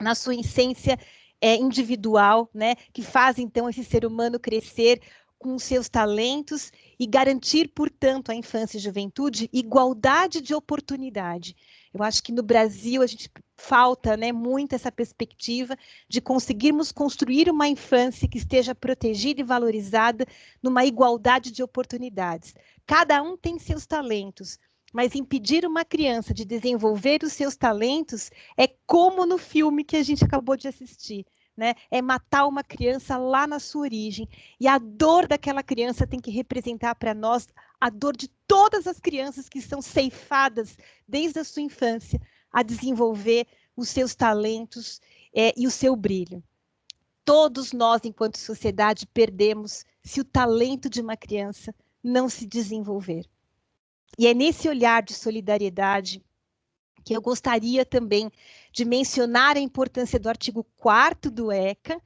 na sua essência individual, né? Que faz, então, esse ser humano crescer com seus talentos e garantir, portanto, à infância e juventude igualdade de oportunidade. Eu acho que no Brasil a gente falta, né, muito essa perspectiva de conseguirmos construir uma infância que esteja protegida e valorizada numa igualdade de oportunidades. Cada um tem seus talentos, mas impedir uma criança de desenvolver os seus talentos é como no filme que a gente acabou de assistir. Né? É matar uma criança lá na sua origem. E a dor daquela criança tem que representar para nós a dor de todas as crianças que são ceifadas desde a sua infância a desenvolver os seus talentos e o seu brilho. Todos nós, enquanto sociedade, perdemos se o talento de uma criança não se desenvolver. E é nesse olhar de solidariedade que eu gostaria também de mencionar a importância do artigo 4º do ECA.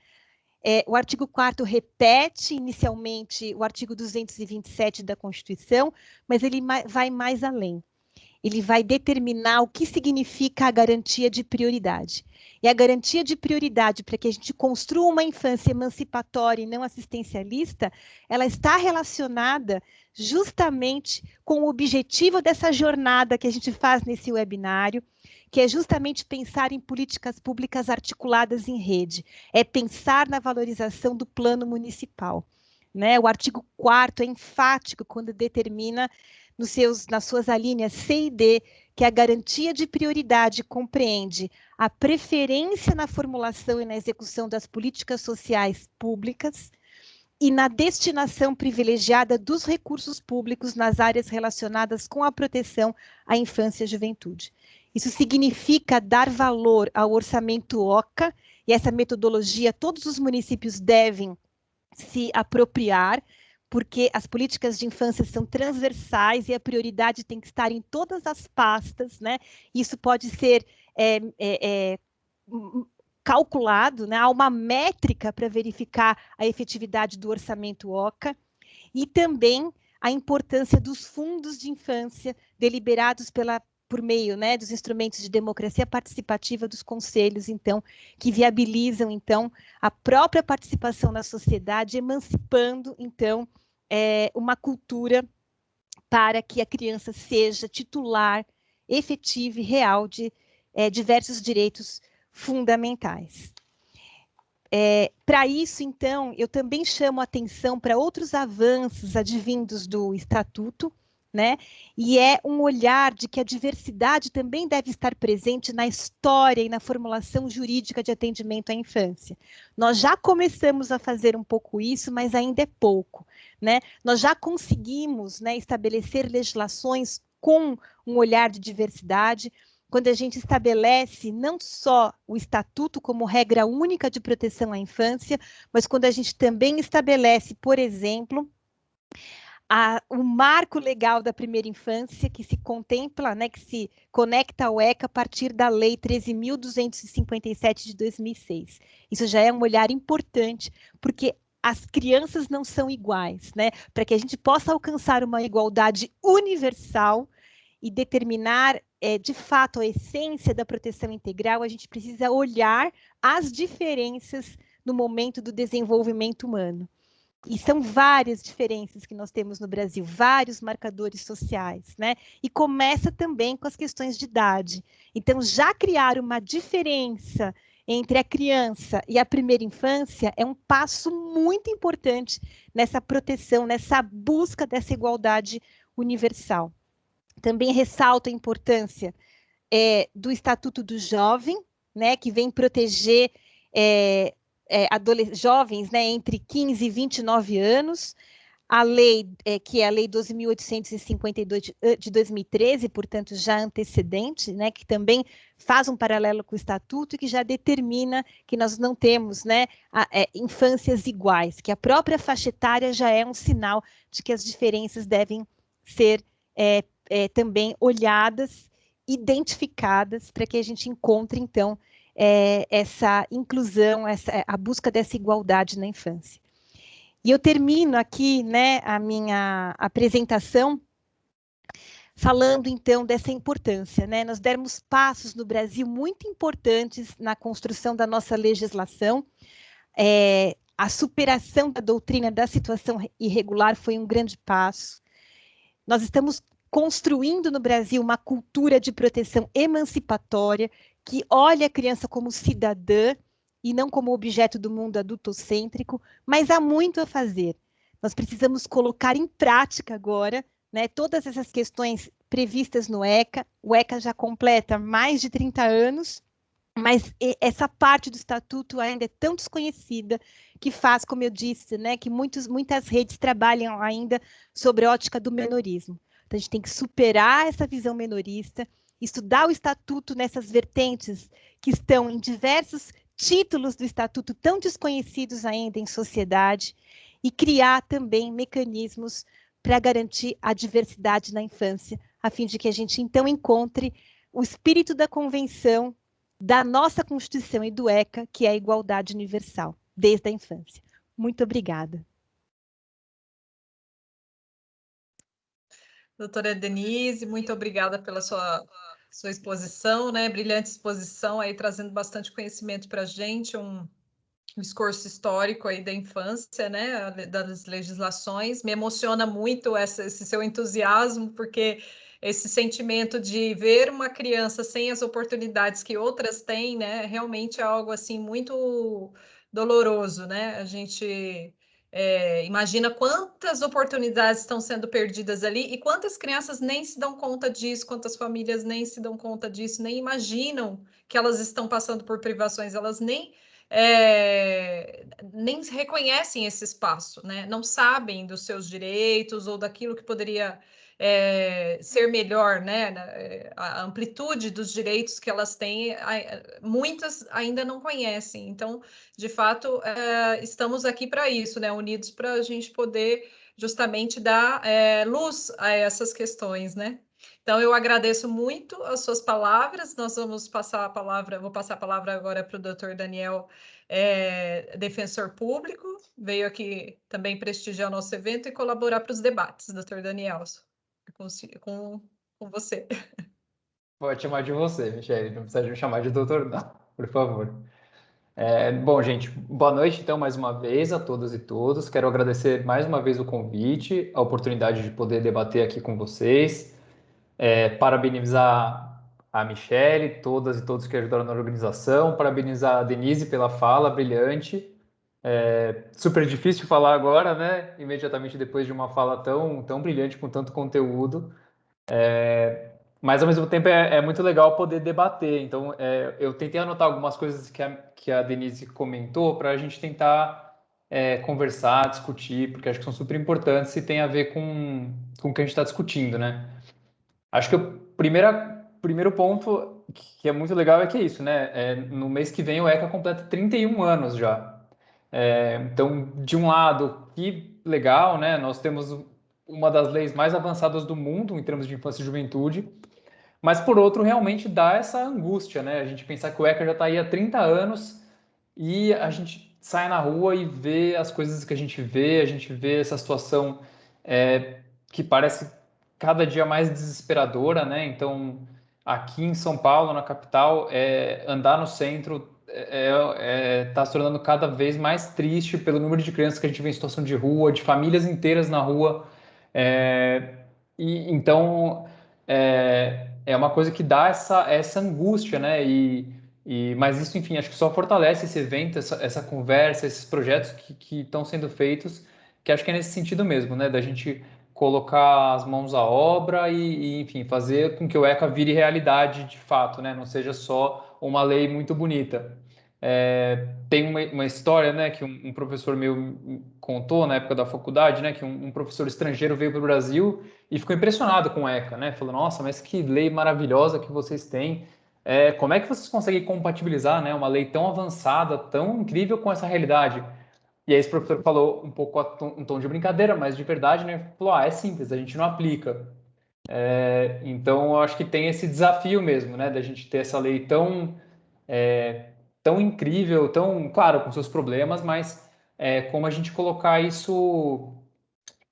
O artigo 4º repete inicialmente o artigo 227 da Constituição, mas ele vai mais além. Ele vai determinar o que significa a garantia de prioridade. E a garantia de prioridade para que a gente construa uma infância emancipatória e não assistencialista, ela está relacionada justamente com o objetivo dessa jornada que a gente faz nesse webinário, que é justamente pensar em políticas públicas articuladas em rede, é pensar na valorização do plano municipal. Né? O artigo 4º é enfático quando determina nas suas alíneas C e D, que a garantia de prioridade compreende a preferência na formulação e na execução das políticas sociais públicas e na destinação privilegiada dos recursos públicos nas áreas relacionadas com a proteção à infância e juventude. Isso significa dar valor ao orçamento OCA, e essa metodologia todos os municípios devem se apropriar, porque as políticas de infância são transversais e a prioridade tem que estar em todas as pastas, né? Isso pode ser calculado, né? Há uma métrica para verificar a efetividade do orçamento OCA e também a importância dos fundos de infância deliberados por meio, né, dos instrumentos de democracia participativa dos conselhos, então, que viabilizam, então, a própria participação na sociedade, emancipando, então, uma cultura para que a criança seja titular, efetiva e real de diversos direitos fundamentais. Para isso, então, eu também chamo a atenção para outros avanços advindos do Estatuto, né? E é um olhar de que a diversidade também deve estar presente na história e na formulação jurídica de atendimento à infância. Nós já começamos a fazer um pouco isso, mas ainda é pouco, né? Nós já conseguimos, né, estabelecer legislações com um olhar de diversidade, quando a gente estabelece não só o Estatuto como regra única de proteção à infância, mas quando a gente também estabelece, por exemplo, o marco legal da primeira infância, que se contempla, né, que se conecta ao ECA a partir da Lei 13.257 de 2006. Isso já é um olhar importante, porque as crianças não são iguais, né? Para que a gente possa alcançar uma igualdade universal e determinar, de fato, a essência da proteção integral, a gente precisa olhar as diferenças no momento do desenvolvimento humano. E são várias diferenças que nós temos no Brasil, vários marcadores sociais, né? E começa também com as questões de idade. Então, já criar uma diferença entre a criança e a primeira infância é um passo muito importante nessa proteção, nessa busca dessa igualdade universal. Também ressalto a importância do Estatuto do Jovem, né? Que vem proteger jovens, né, entre 15 e 29 anos, a lei, que é a Lei 12.852 de 2013, portanto, já antecedente, né, que também faz um paralelo com o Estatuto e que já determina que nós não temos, né, infâncias iguais, que a própria faixa etária já é um sinal de que as diferenças devem ser também olhadas, identificadas, para que a gente encontre, então, essa inclusão, a busca dessa igualdade na infância. E eu termino aqui, né, a minha apresentação falando, então, dessa importância, né? Nós demos passos no Brasil muito importantes na construção da nossa legislação. A superação da doutrina da situação irregular foi um grande passo. Nós estamos construindo no Brasil uma cultura de proteção emancipatória que olha a criança como cidadã e não como objeto do mundo adultocêntrico, mas há muito a fazer. Nós precisamos colocar em prática agora, né, todas essas questões previstas no ECA. O ECA já completa mais de 30 anos, mas essa parte do Estatuto ainda é tão desconhecida que faz, como eu disse, né, que muitas redes trabalham ainda sobre a ótica do menorismo. Então, a gente tem que superar essa visão menorista, estudar o Estatuto nessas vertentes que estão em diversos títulos do Estatuto tão desconhecidos ainda em sociedade e criar também mecanismos para garantir a diversidade na infância, a fim de que a gente, então, encontre o espírito da Convenção, da nossa Constituição e do ECA, que é a igualdade universal, desde a infância. Muito obrigada. Doutora Denise, muito obrigada pela sua exposição, né? Brilhante exposição aí, trazendo bastante conhecimento para a gente, um discurso histórico aí da infância, né? Das legislações. Me emociona muito esse seu entusiasmo, porque esse sentimento de ver uma criança sem as oportunidades que outras têm, né? Realmente é algo assim muito doloroso, né? A gente imagina quantas oportunidades estão sendo perdidas ali e quantas crianças nem se dão conta disso, quantas famílias nem se dão conta disso, nem imaginam que elas estão passando por privações, elas nem reconhecem esse espaço, né? Não sabem dos seus direitos ou daquilo que poderia ser melhor, né? A amplitude dos direitos que elas têm, muitas ainda não conhecem. Então, de fato, estamos aqui para isso, né? Unidos para a gente poder justamente dar luz a essas questões, né? Então, eu agradeço muito as suas palavras. Nós vamos passar a palavra, vou passar a palavra agora para o doutor Daniel, defensor público, veio aqui também prestigiar o nosso evento e colaborar para os debates, doutor Daniel, com você. Pode chamar de você, Michele, não precisa me chamar de doutor, não, por favor. Bom, gente, boa noite, então, mais uma vez a todas e todos. Quero agradecer mais uma vez o convite, a oportunidade de poder debater aqui com vocês. Parabenizar a Michele, todas e todos que ajudaram na organização, parabenizar a Denise pela fala brilhante. Super difícil falar agora, né? Imediatamente depois de uma fala tão brilhante, com tanto conteúdo. Mas, ao mesmo tempo, é muito legal poder debater. Então, eu tentei anotar algumas coisas que a Denise comentou para a gente tentar conversar, discutir, porque acho que são super importantes e tem a ver com o que a gente está discutindo, né? Acho que o primeiro ponto que é muito legal é que é isso, né? No mês que vem o ECA completa 31 anos já. Então, de um lado, que legal, né? Nós temos uma das leis mais avançadas do mundo em termos de infância e juventude, mas por outro, realmente dá essa angústia, né? A gente pensar que o ECA já está aí há 30 anos e a gente sai na rua e vê as coisas que a gente vê essa situação que parece cada dia mais desesperadora, né? Então, aqui em São Paulo, na capital, andar no centro está se tornando cada vez mais triste pelo número de crianças que a gente vê em situação de rua, de famílias inteiras na rua. Então, é uma coisa que dá essa angústia, né? Mas isso, enfim, acho que só fortalece esse evento, essa conversa, esses projetos que estão sendo feitos, que acho que é nesse sentido mesmo, né? Da gente colocar as mãos à obra enfim, fazer com que o ECA vire realidade de fato, né? Não seja só uma lei muito bonita. Tem uma história, né, que um professor meu contou na época da faculdade, né, que um professor estrangeiro veio para o Brasil e ficou impressionado com o ECA, né? Falou, nossa, mas que lei maravilhosa que vocês têm. Como é que vocês conseguem compatibilizar, né, uma lei tão avançada, tão incrível com essa realidade? E aí esse professor falou um pouco um tom de brincadeira, mas de verdade, né? Falou, é simples, a gente não aplica. Então, eu acho que tem esse desafio mesmo, né, da gente ter essa lei tão incrível, tão, claro, com seus problemas, mas como a gente colocar isso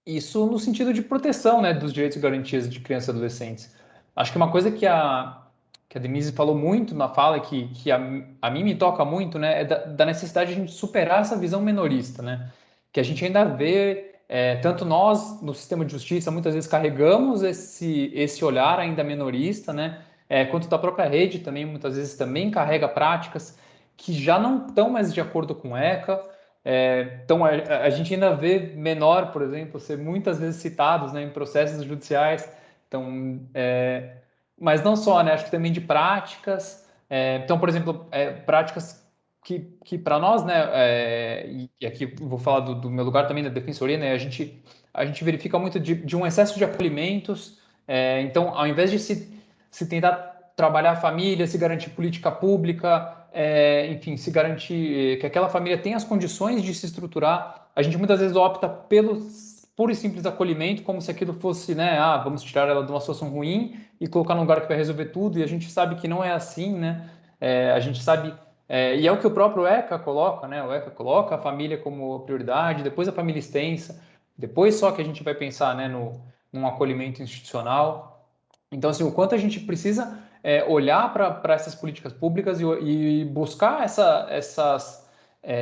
no sentido de proteção, né, dos direitos e garantias de crianças e adolescentes. Acho que uma coisa que a Denise falou muito na fala, que a mim me toca muito, né, é da necessidade de a gente superar essa visão menorista, né, que a gente ainda vê, tanto nós no sistema de justiça muitas vezes carregamos esse olhar ainda menorista, né, quanto da própria rede também muitas vezes também carrega práticas que já não estão mais de acordo com o ECA. Então, a gente ainda vê menor, por exemplo, ser muitas vezes citados, né, em processos judiciais. Então, mas não só, né, acho que também de práticas. Então, por exemplo, práticas que para nós, né, e aqui vou falar do meu lugar também da defensoria, né, a gente verifica muito de um excesso de acolhimentos. Então, ao invés de se tentar trabalhar a família, se garantir política pública, enfim, se garantir que aquela família tenha as condições de se estruturar, a gente muitas vezes opta pelo puro e simples acolhimento, como se aquilo fosse, né, vamos tirar ela de uma situação ruim e colocar num lugar que vai resolver tudo, e a gente sabe que não é assim, né, a gente sabe, e é o que o próprio ECA coloca, né, o ECA coloca a família como prioridade, depois a família extensa, depois só que a gente vai pensar, né, num acolhimento institucional. Então, assim, o quanto a gente precisa olhar para essas políticas públicas e buscar essas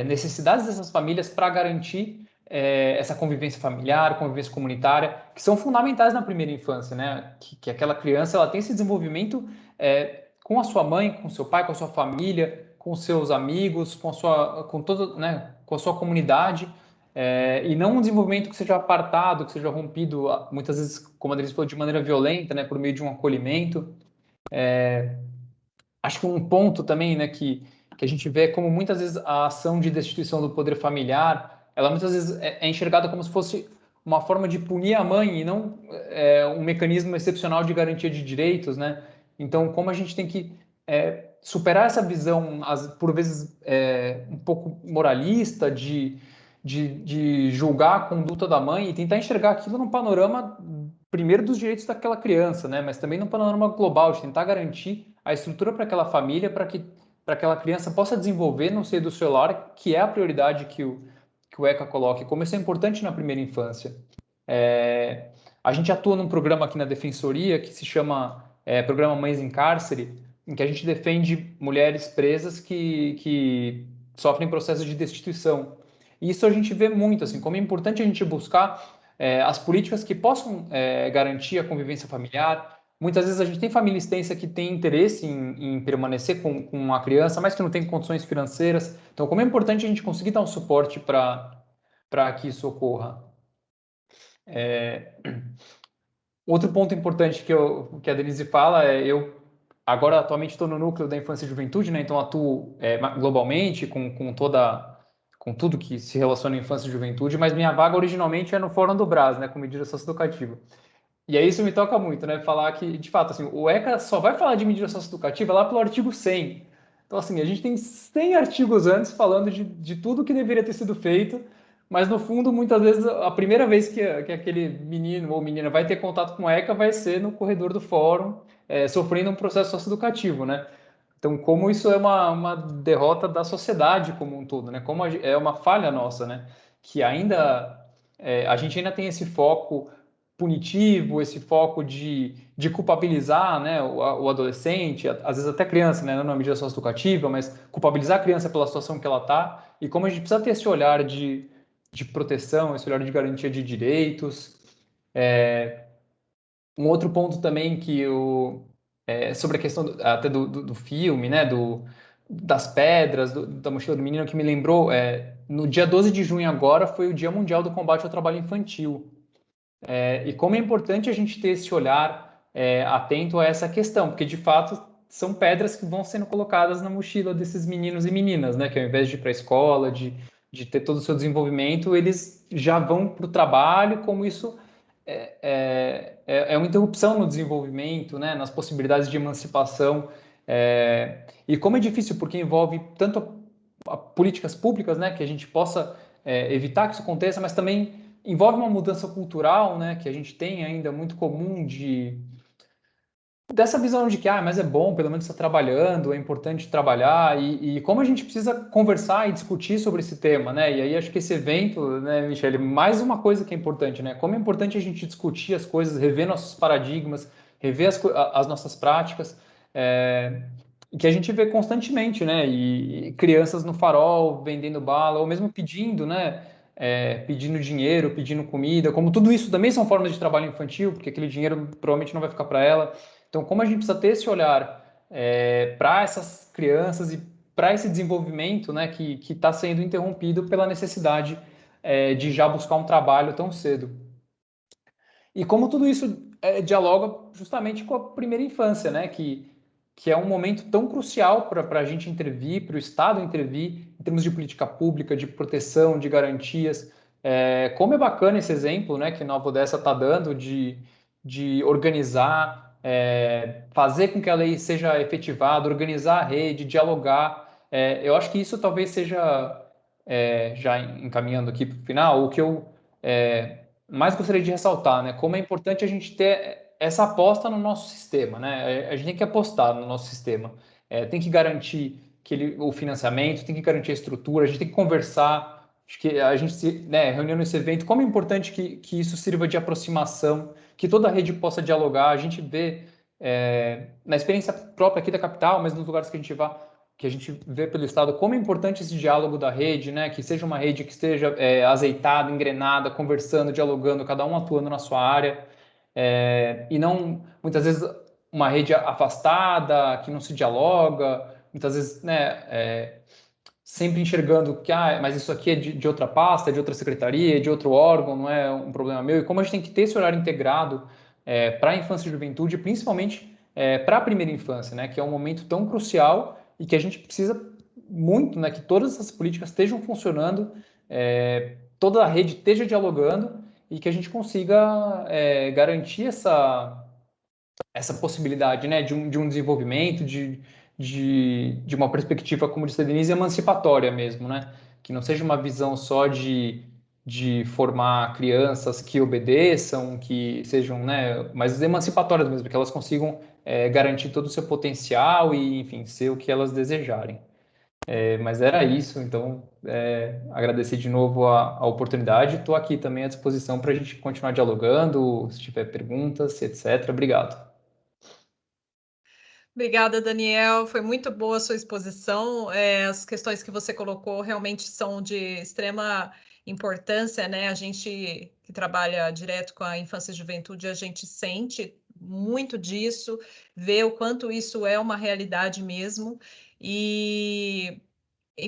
necessidades dessas famílias para garantir essa convivência familiar, convivência comunitária, que são fundamentais na primeira infância, né? Que aquela criança ela tem esse desenvolvimento com a sua mãe, com seu pai, com a sua família, com seus amigos, com a sua comunidade. E não um desenvolvimento que seja apartado, que seja rompido, muitas vezes, como a Denise falou, de maneira violenta, né, por meio de um acolhimento. Acho que um ponto também, né, que a gente vê como muitas vezes a ação de destituição do poder familiar, ela muitas vezes é enxergada como se fosse uma forma de punir a mãe e não um mecanismo excepcional de garantia de direitos, né? Então, como a gente tem que superar essa visão, por vezes, um pouco moralista de julgar a conduta da mãe e tentar enxergar aquilo num panorama, primeiro, dos direitos daquela criança, né? Mas também num panorama global, de tentar garantir a estrutura para aquela família, para que aquela criança possa desenvolver no seio do seu lar, que é a prioridade que o ECA coloca, e como isso é importante na primeira infância. A gente atua num programa aqui na Defensoria que se chama Programa Mães em Cárcere, em que a gente defende mulheres presas que sofrem processos de destituição. E isso a gente vê muito, assim, como é importante a gente buscar as políticas que possam garantir a convivência familiar. Muitas vezes a gente tem família extensa que tem interesse em permanecer com a criança, mas que não tem condições financeiras. Então, como é importante a gente conseguir dar um suporte para que isso ocorra. Outro ponto importante que a Denise fala eu agora atualmente estou no núcleo da infância e juventude, né? Então atuo globalmente com tudo que se relaciona à infância e juventude, mas minha vaga originalmente é no Fórum do Brás, né, com medida socioeducativa. E aí isso me toca muito, né, falar que, de fato, assim, o ECA só vai falar de medida socioeducativa lá pelo artigo 100. Então, assim, a gente tem 100 artigos antes falando de tudo que deveria ter sido feito, mas, no fundo, muitas vezes, a primeira vez que aquele menino ou menina vai ter contato com o ECA vai ser no corredor do fórum, sofrendo um processo socioeducativo, né? Então, como isso é uma derrota da sociedade como um todo, né? Como é uma falha nossa, né? Que ainda a gente ainda tem esse foco punitivo, esse foco de culpabilizar, né, o adolescente, às vezes até criança, né, não na medida socioeducativa, mas culpabilizar a criança pela situação que ela está, e como a gente precisa ter esse olhar de proteção, esse olhar de garantia de direitos. Um outro ponto também que sobre a questão até do filme, né, das pedras, da mochila do menino, que me lembrou, no dia 12 de junho agora foi o Dia Mundial do Combate ao Trabalho Infantil. E como é importante a gente ter esse olhar atento a essa questão, porque de fato são pedras que vão sendo colocadas na mochila desses meninos e meninas, né? Que ao invés de ir para a escola, de ter todo o seu desenvolvimento, eles já vão para o trabalho, como isso é uma interrupção no desenvolvimento, né? Nas possibilidades de emancipação. E como é difícil, porque envolve tanto políticas públicas, né? Que a gente possa evitar que isso aconteça, mas também envolve uma mudança cultural, né? Que a gente tem ainda muito comum dessa visão de que, mas é bom, pelo menos está trabalhando, é importante trabalhar, e como a gente precisa conversar e discutir sobre esse tema, né? E aí acho que esse evento, né, Michele, mais uma coisa que é importante, né? Como é importante a gente discutir as coisas, rever nossos paradigmas, rever as nossas práticas, que a gente vê constantemente, né? E crianças no farol, vendendo bala, ou mesmo pedindo, né? Pedindo dinheiro, pedindo comida, como tudo isso também são formas de trabalho infantil, porque aquele dinheiro provavelmente não vai ficar para ela. Então, como a gente precisa ter esse olhar para essas crianças e para esse desenvolvimento, né, que está sendo interrompido pela necessidade de já buscar um trabalho tão cedo. E como tudo isso dialoga justamente com a primeira infância, né, que é um momento tão crucial para a gente intervir, para o Estado intervir, em termos de política pública, de proteção, de garantias. Como é bacana esse exemplo, né, que Nova Odessa está dando de organizar, fazer com que a lei seja efetivada, organizar a rede, dialogar. Eu acho que isso talvez seja, já encaminhando aqui para o final, o que eu mais gostaria de ressaltar, né, como é importante a gente ter essa aposta no nosso sistema, né? A gente tem que apostar no nosso sistema, tem que garantir o financiamento, tem que garantir a estrutura, a gente tem que conversar. Acho que a gente, né, reunindo esse evento, como é importante que isso sirva de aproximação, que toda a rede possa dialogar. A gente vê, na experiência própria aqui da capital, mas nos lugares que a gente vê pelo Estado, como é importante esse diálogo da rede, né? Que seja uma rede que esteja azeitada, engrenada, conversando, dialogando, cada um atuando na sua área, e não, muitas vezes, uma rede afastada, que não se dialoga, muitas vezes, né, sempre enxergando que, mas isso aqui é de outra pasta, de outra secretaria, de outro órgão, não é um problema meu. E como a gente tem que ter esse olhar integrado para a infância e juventude, principalmente para a primeira infância, né, que é um momento tão crucial e que a gente precisa muito, né, que todas essas políticas estejam funcionando, toda a rede esteja dialogando e que a gente consiga garantir essa possibilidade, né, de um desenvolvimento, de uma perspectiva, como disse a Denise, emancipatória mesmo, né? Que não seja uma visão só de formar crianças que obedeçam, que sejam, né, mas emancipatórias mesmo, que elas consigam garantir todo o seu potencial e, enfim, ser o que elas desejarem. Mas era isso, então agradecer de novo a oportunidade. Estou aqui também à disposição para a gente continuar dialogando, se tiver perguntas, etc. Obrigado. Obrigada, Daniel. Foi muito boa a sua exposição. As questões que você colocou realmente são de extrema importância, né? A gente que trabalha direto com a infância e juventude, a gente sente muito disso, vê o quanto isso é uma realidade mesmo. E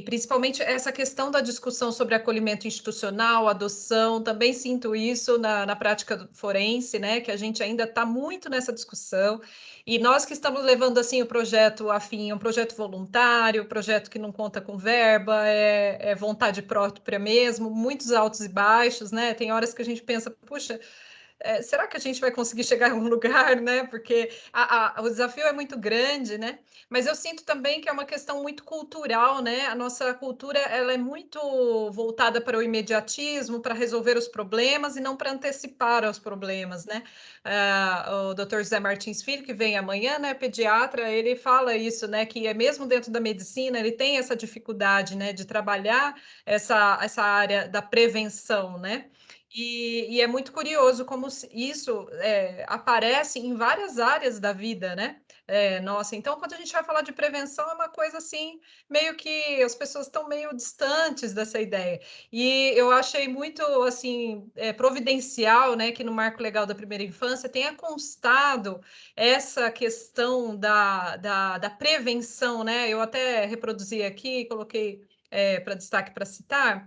principalmente essa questão da discussão sobre acolhimento institucional, adoção, também sinto isso na prática forense, né? Que a gente ainda está muito nessa discussão. E nós que estamos levando assim o projeto afim, um projeto voluntário, projeto que não conta com verba, é vontade própria mesmo, muitos altos e baixos, né? Tem horas que a gente pensa, puxa, será que a gente vai conseguir chegar em algum lugar, né? Porque o desafio é muito grande, né? Mas eu sinto também que é uma questão muito cultural, né? A nossa cultura ela é muito voltada para o imediatismo, para resolver os problemas e não para antecipar os problemas, né? O Dr. José Martins Filho, que vem amanhã, né? Pediatra, ele fala isso, né? Que é mesmo dentro da medicina, ele tem essa dificuldade, né? De trabalhar essa área da prevenção, né? E é muito curioso como isso aparece em várias áreas da vida, né? Nossa, então quando a gente vai falar de prevenção é uma coisa assim, meio que as pessoas estão meio distantes dessa ideia. E eu achei muito assim providencial, né, que no Marco Legal da Primeira Infância tenha constado essa questão da prevenção, né? Eu até reproduzi aqui, coloquei para destaque para citar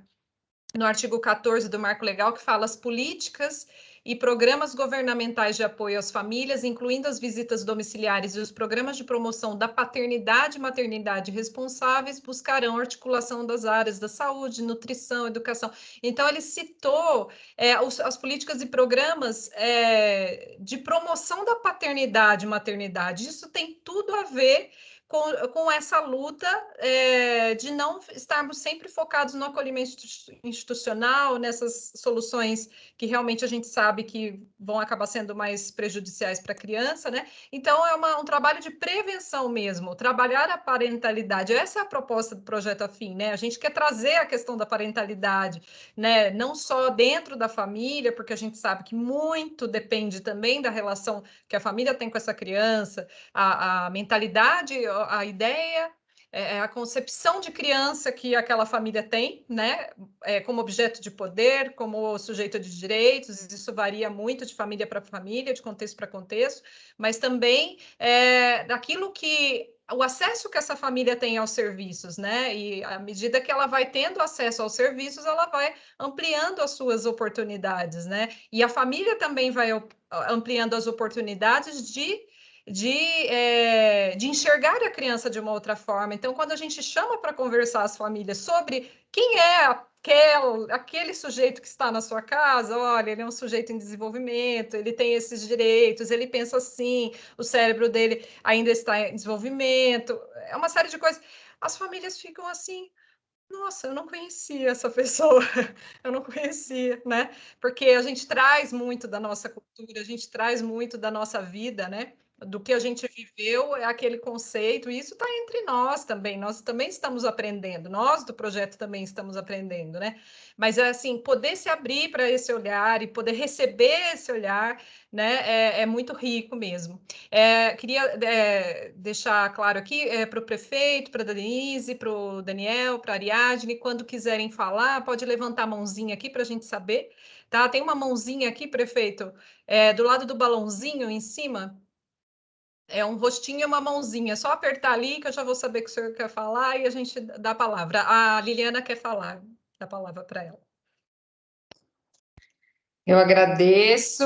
no artigo 14 do Marco Legal, que fala as políticas e programas governamentais de apoio às famílias, incluindo as visitas domiciliares e os programas de promoção da paternidade e maternidade responsáveis, buscarão articulação das áreas da saúde, nutrição, educação. Então, ele citou as políticas e programas de promoção da paternidade e maternidade. Isso tem tudo a ver com essa luta de não estarmos sempre focados no acolhimento institucional, nessas soluções que realmente a gente sabe que vão acabar sendo mais prejudiciais para a criança, né? Então, é um trabalho de prevenção mesmo, trabalhar a parentalidade. Essa é a proposta do Projeto Afim, né? A gente quer trazer a questão da parentalidade, né? Não só dentro da família, porque a gente sabe que muito depende também da relação que a família tem com essa criança, a mentalidade, a ideia, a concepção de criança que aquela família tem, né, como objeto de poder, como sujeito de direitos. Isso varia muito de família para família, de contexto para contexto, mas também daquilo que o acesso que essa família tem aos serviços, né? E à medida que ela vai tendo acesso aos serviços, ela vai ampliando as suas oportunidades, né? E a família também vai ampliando as oportunidades de enxergar a criança de uma outra forma. Então, quando a gente chama para conversar as famílias sobre quem é aquele sujeito que está na sua casa, olha, ele é um sujeito em desenvolvimento, ele tem esses direitos, ele pensa assim, o cérebro dele ainda está em desenvolvimento, é uma série de coisas. As famílias ficam assim, nossa, eu não conhecia essa pessoa, eu não conhecia, né? Porque a gente traz muito da nossa cultura, a gente traz muito da nossa vida, né? Do que a gente viveu, é aquele conceito, e isso está entre nós também estamos aprendendo, nós do projeto também estamos aprendendo, né? Mas, assim, poder se abrir para esse olhar e poder receber esse olhar, né, é muito rico mesmo. Queria deixar claro aqui para o prefeito, para a Denise, para o Daniel, para a Ariadne, quando quiserem falar, pode levantar a mãozinha aqui para a gente saber, tá? Tem uma mãozinha aqui, prefeito, do lado do balãozinho em cima. É um rostinho e uma mãozinha. Só apertar ali que eu já vou saber que o senhor quer falar e a gente dá a palavra. A Liliana quer falar. Dá a palavra para ela. Eu agradeço,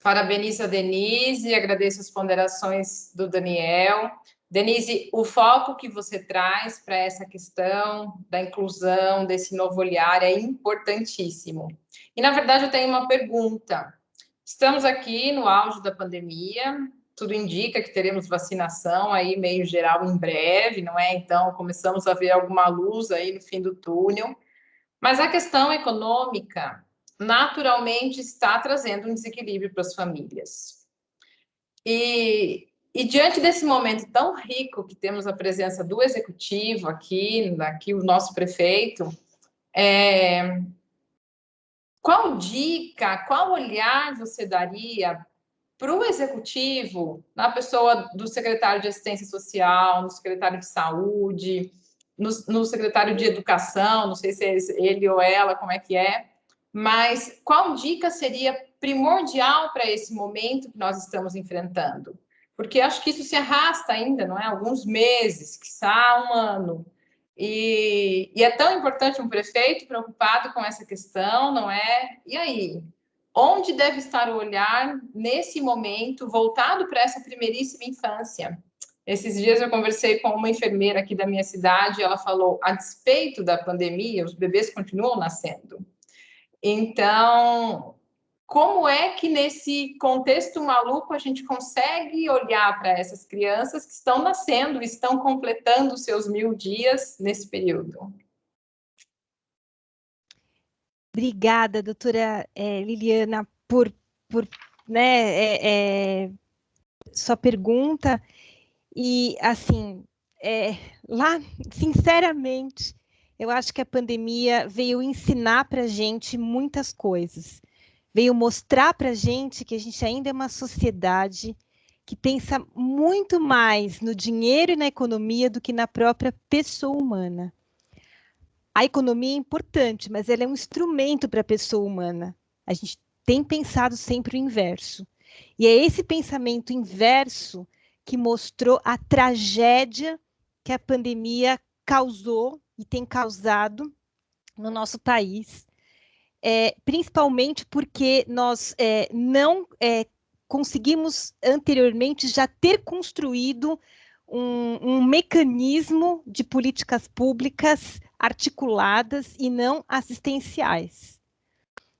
parabenizo a Denise, agradeço as ponderações do Daniel. Denise, o foco que você traz para essa questão da inclusão, desse novo olhar, é importantíssimo. E, na verdade, eu tenho uma pergunta. Estamos aqui no auge da pandemia, tudo indica que teremos vacinação aí meio geral em breve, não é? Então, começamos a ver alguma luz aí no fim do túnel. Mas a questão econômica, naturalmente, está trazendo um desequilíbrio para as famílias. E diante desse momento tão rico que temos a presença do executivo aqui o nosso prefeito, qual dica, qual olhar você daria para o executivo, na pessoa do secretário de Assistência Social, no secretário de Saúde, no secretário de Educação, não sei se é ele ou ela, como é que é, mas qual dica seria primordial para esse momento que nós estamos enfrentando? Porque acho que isso se arrasta ainda, não é? Alguns meses, quiçá um ano. E é tão importante um prefeito preocupado com essa questão, não é? E aí? Onde deve estar o olhar nesse momento voltado para essa primeiríssima infância? Esses dias eu conversei com uma enfermeira aqui da minha cidade, e ela falou, a despeito da pandemia, os bebês continuam nascendo. Então, como é que nesse contexto maluco a gente consegue olhar para essas crianças que estão nascendo, estão completando os seus 1000 dias nesse período? Obrigada, doutora Liliana, por sua pergunta. E, assim, sinceramente, eu acho que a pandemia veio ensinar para a gente muitas coisas. Veio mostrar para a gente que a gente ainda é uma sociedade que pensa muito mais no dinheiro e na economia do que na própria pessoa humana. A economia é importante, mas ela é um instrumento para a pessoa humana. A gente tem pensado sempre o inverso. E é esse pensamento inverso que mostrou a tragédia que a pandemia causou e tem causado no nosso país. principalmente porque nós não conseguimos anteriormente já ter construído um mecanismo de políticas públicas articuladas e não assistenciais.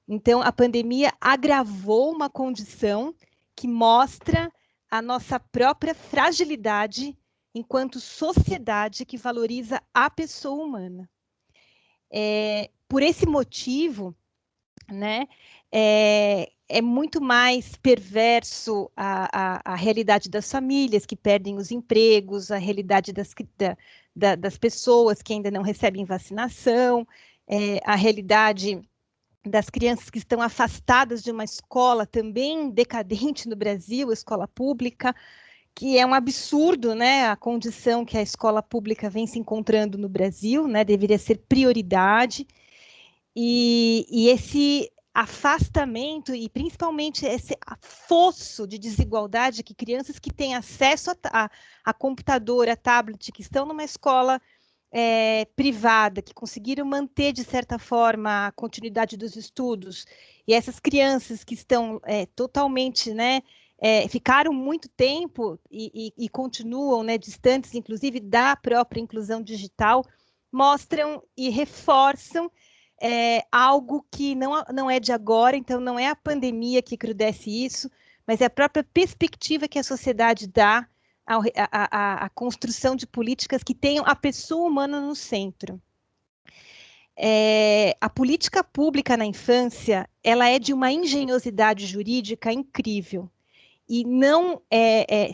Então, a pandemia agravou uma condição que mostra a nossa própria fragilidade enquanto sociedade que valoriza a pessoa humana. Por esse motivo, né, é muito mais perverso a realidade das famílias que perdem os empregos, a realidade das pessoas que ainda não recebem vacinação, a realidade das crianças que estão afastadas de uma escola também decadente no Brasil, a escola pública, que é um absurdo, né, a condição que a escola pública vem se encontrando no Brasil, né, deveria ser prioridade, e esse afastamento e principalmente esse fosso de desigualdade que crianças que têm acesso a computador, a tablet, que estão numa escola privada, que conseguiram manter, de certa forma, a continuidade dos estudos, e essas crianças que estão totalmente, né, ficaram muito tempo e continuam, né, distantes, inclusive, da própria inclusão digital, mostram e reforçam algo que não é de agora, então não é a pandemia que crudesce isso, mas é a própria perspectiva que a sociedade dá a construção de políticas que tenham a pessoa humana no centro. A política pública na infância, ela é de uma engenhosidade jurídica incrível. E não,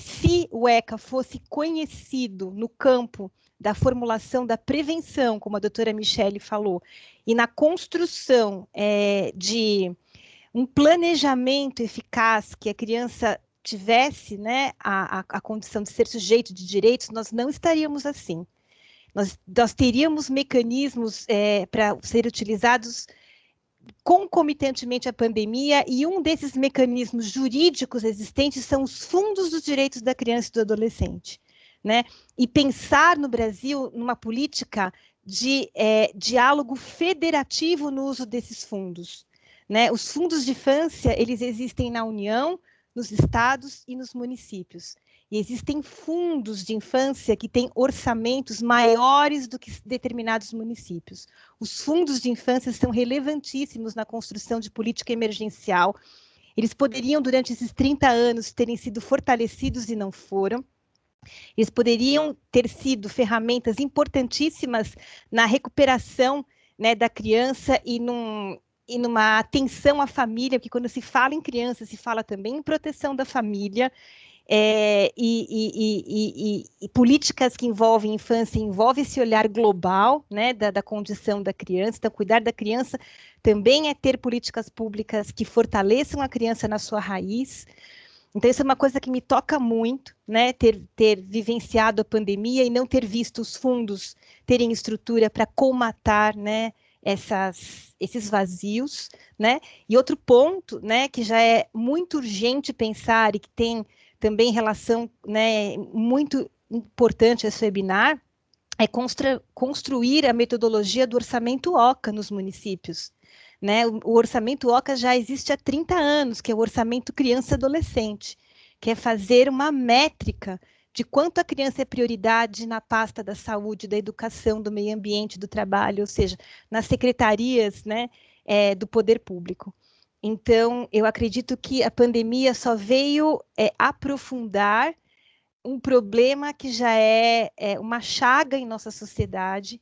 se o ECA fosse conhecido no campo da formulação da prevenção, como a doutora Michele falou, e na construção de um planejamento eficaz que a criança tivesse, né, a condição de ser sujeito de direitos, nós não estaríamos assim. Nós teríamos mecanismos para ser utilizados concomitantemente à pandemia, e um desses mecanismos jurídicos existentes são os fundos dos direitos da criança e do adolescente, né? E pensar no Brasil numa política de diálogo federativo no uso desses fundos, né? Os fundos de infância, eles existem na União, nos estados e nos municípios. E existem fundos de infância que têm orçamentos maiores do que determinados municípios. Os fundos de infância são relevantíssimos na construção de política emergencial. Eles poderiam, durante esses 30 anos, terem sido fortalecidos e não foram. Eles poderiam ter sido ferramentas importantíssimas na recuperação, né, da criança e numa atenção à família, porque quando se fala em criança, se fala também em proteção da família, e políticas que envolvem infância, envolve esse olhar global, né, da condição da criança. Então, cuidar da criança também é ter políticas públicas que fortaleçam a criança na sua raiz. Então, isso é uma coisa que me toca muito, né, ter vivenciado a pandemia e não ter visto os fundos terem estrutura para colmatar, né, esses vazios, né? E outro ponto, né, que já é muito urgente pensar e que tem também relação, né, muito importante esse webinar, é construir a metodologia do orçamento OCA nos municípios, né? O orçamento OCA já existe há 30 anos, que é o orçamento criança-adolescente, que é fazer uma métrica de quanto a criança é prioridade na pasta da saúde, da educação, do meio ambiente, do trabalho, ou seja, nas secretarias, né, do poder público. Então, eu acredito que a pandemia só veio aprofundar um problema que já é uma chaga em nossa sociedade,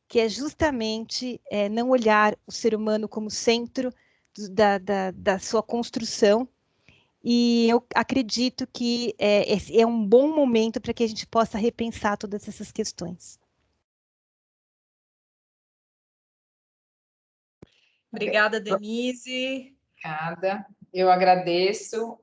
que é justamente não olhar o ser humano como centro da sua construção. E eu acredito que esse é um bom momento para que a gente possa repensar todas essas questões. Obrigada, Denise. Obrigada, eu agradeço.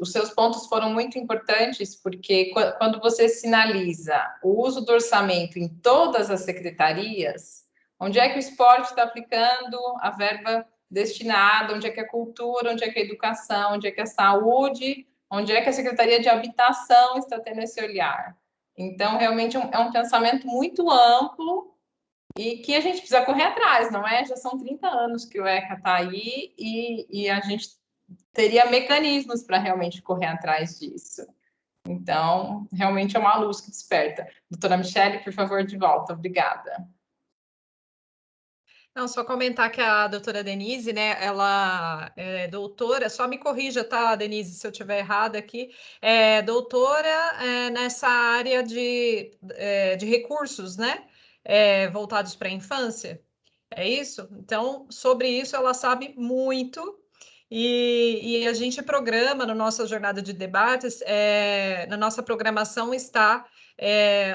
Os seus pontos foram muito importantes, porque quando você sinaliza o uso do orçamento em todas as secretarias, onde é que o esporte está aplicando a verba destinada, onde é que a cultura, onde é que a educação, onde é que a saúde, onde é que a Secretaria de Habitação está tendo esse olhar. Então, realmente, é um pensamento muito amplo e que a gente precisa correr atrás, não é? Já são 30 anos que o ECA está aí e a gente teria mecanismos para realmente correr atrás disso. Então, realmente é uma luz que desperta. Doutora Michele, por favor, de volta. Obrigada. Não, só comentar que a doutora Denise, né, ela é doutora, só me corrija, tá, Denise, se eu estiver errada aqui, é doutora nessa área de recursos, né, voltados para a infância, é isso? Então, sobre isso ela sabe muito, e a gente programa na nossa jornada de debates, na nossa programação está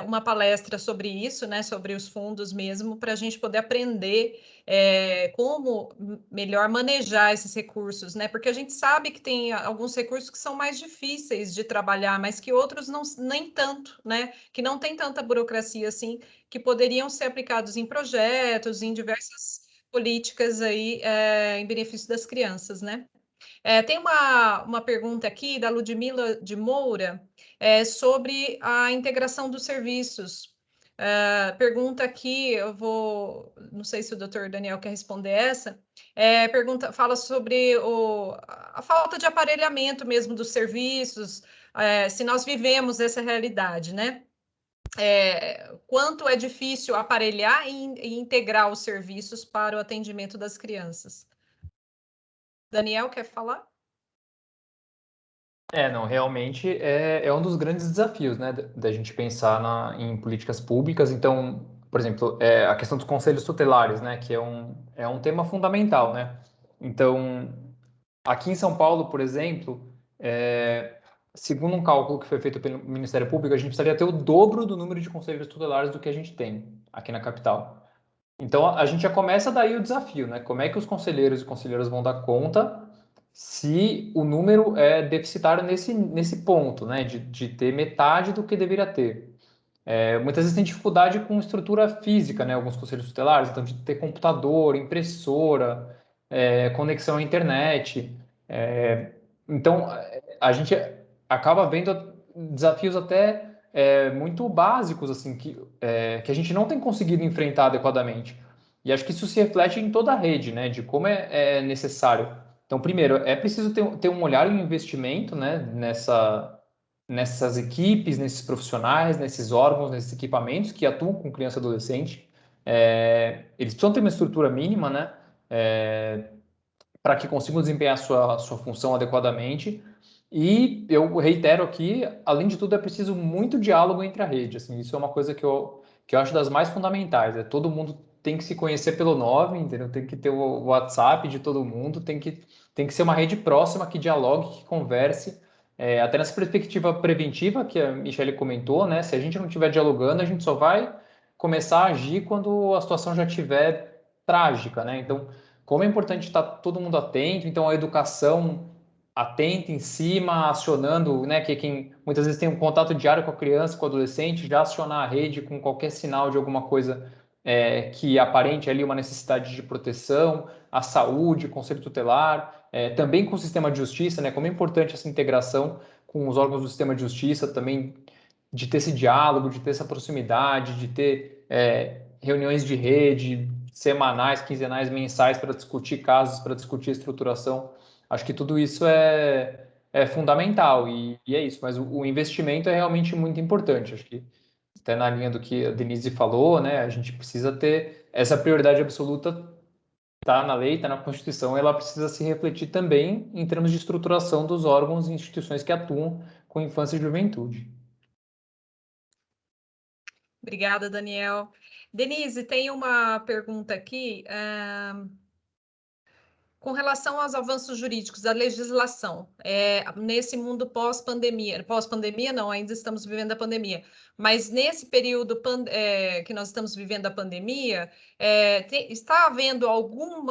uma palestra sobre isso, né, sobre os fundos mesmo, para a gente poder aprender como melhor manejar esses recursos, né? Porque a gente sabe que tem alguns recursos que são mais difíceis de trabalhar, mas que outros não, nem tanto, né? Que não tem tanta burocracia assim, que poderiam ser aplicados em projetos, em diversas políticas aí em benefício das crianças, né? Tem uma pergunta aqui da Ludmila de Moura sobre a integração dos serviços. Pergunta aqui, não sei se o doutor Daniel quer responder essa, fala sobre a falta de aparelhamento mesmo dos serviços, se nós vivemos essa realidade, né? Quanto é difícil aparelhar e integrar os serviços para o atendimento das crianças. Daniel, quer falar? Não, realmente é um dos grandes desafios, né, da gente pensar em políticas públicas. Então, por exemplo, a questão dos conselhos tutelares, né, que é um tema fundamental, né. Então, aqui em São Paulo, por exemplo, segundo um cálculo que foi feito pelo Ministério Público, a gente precisaria ter o dobro do número de conselhos tutelares do que a gente tem aqui na capital. Então, a gente já começa daí o desafio, né? Como é que os conselheiros e conselheiras vão dar conta se o número é deficitário nesse ponto, né? De ter metade do que deveria ter. Muitas vezes tem dificuldade com estrutura física, né? Alguns conselhos tutelares, então de ter computador, impressora, conexão à internet. Então, a gente acaba vendo desafios até muito básicos, assim, que a gente não tem conseguido enfrentar adequadamente. E acho que isso se reflete em toda a rede, né? De como é necessário. Então, primeiro, é preciso ter um olhar e um investimento, né? Nessas equipes, nesses profissionais, nesses órgãos, nesses equipamentos que atuam com criança e adolescente. Eles precisam ter uma estrutura mínima, né? Para que consigam desempenhar a sua função adequadamente. E eu reitero aqui, além de tudo, é preciso muito diálogo entre a rede. Assim, isso é uma coisa que eu acho das mais fundamentais. Todo mundo tem que se conhecer pelo nome, entendeu? Tem que ter o WhatsApp de todo mundo, tem que ser uma rede próxima que dialogue, que converse. Até nessa perspectiva preventiva que a Michele comentou, né? Se a gente não estiver dialogando, a gente só vai começar a agir quando a situação já estiver trágica, né? Então, como é importante estar todo mundo atento, então a educação atenta em cima, acionando, né, que quem muitas vezes tem um contato diário com a criança, com o adolescente, já acionar a rede com qualquer sinal de alguma coisa que aparente ali uma necessidade de proteção, a saúde, conselho tutelar, também com o sistema de justiça, né, como é importante essa integração com os órgãos do sistema de justiça, também de ter esse diálogo, de ter essa proximidade, de ter reuniões de rede, semanais, quinzenais, mensais para discutir casos, para discutir estruturação. Acho que tudo isso é fundamental e é isso, mas o investimento é realmente muito importante. Acho que até na linha do que a Denise falou, né, a gente precisa ter essa prioridade absoluta, está na lei, está na Constituição, ela precisa se refletir também em termos de estruturação dos órgãos e instituições que atuam com infância e juventude. Obrigada, Daniel. Denise, tem uma pergunta aqui com relação aos avanços jurídicos da legislação nesse mundo pós-pandemia não, ainda estamos vivendo a pandemia, mas nesse período que nós estamos vivendo a pandemia, está havendo algum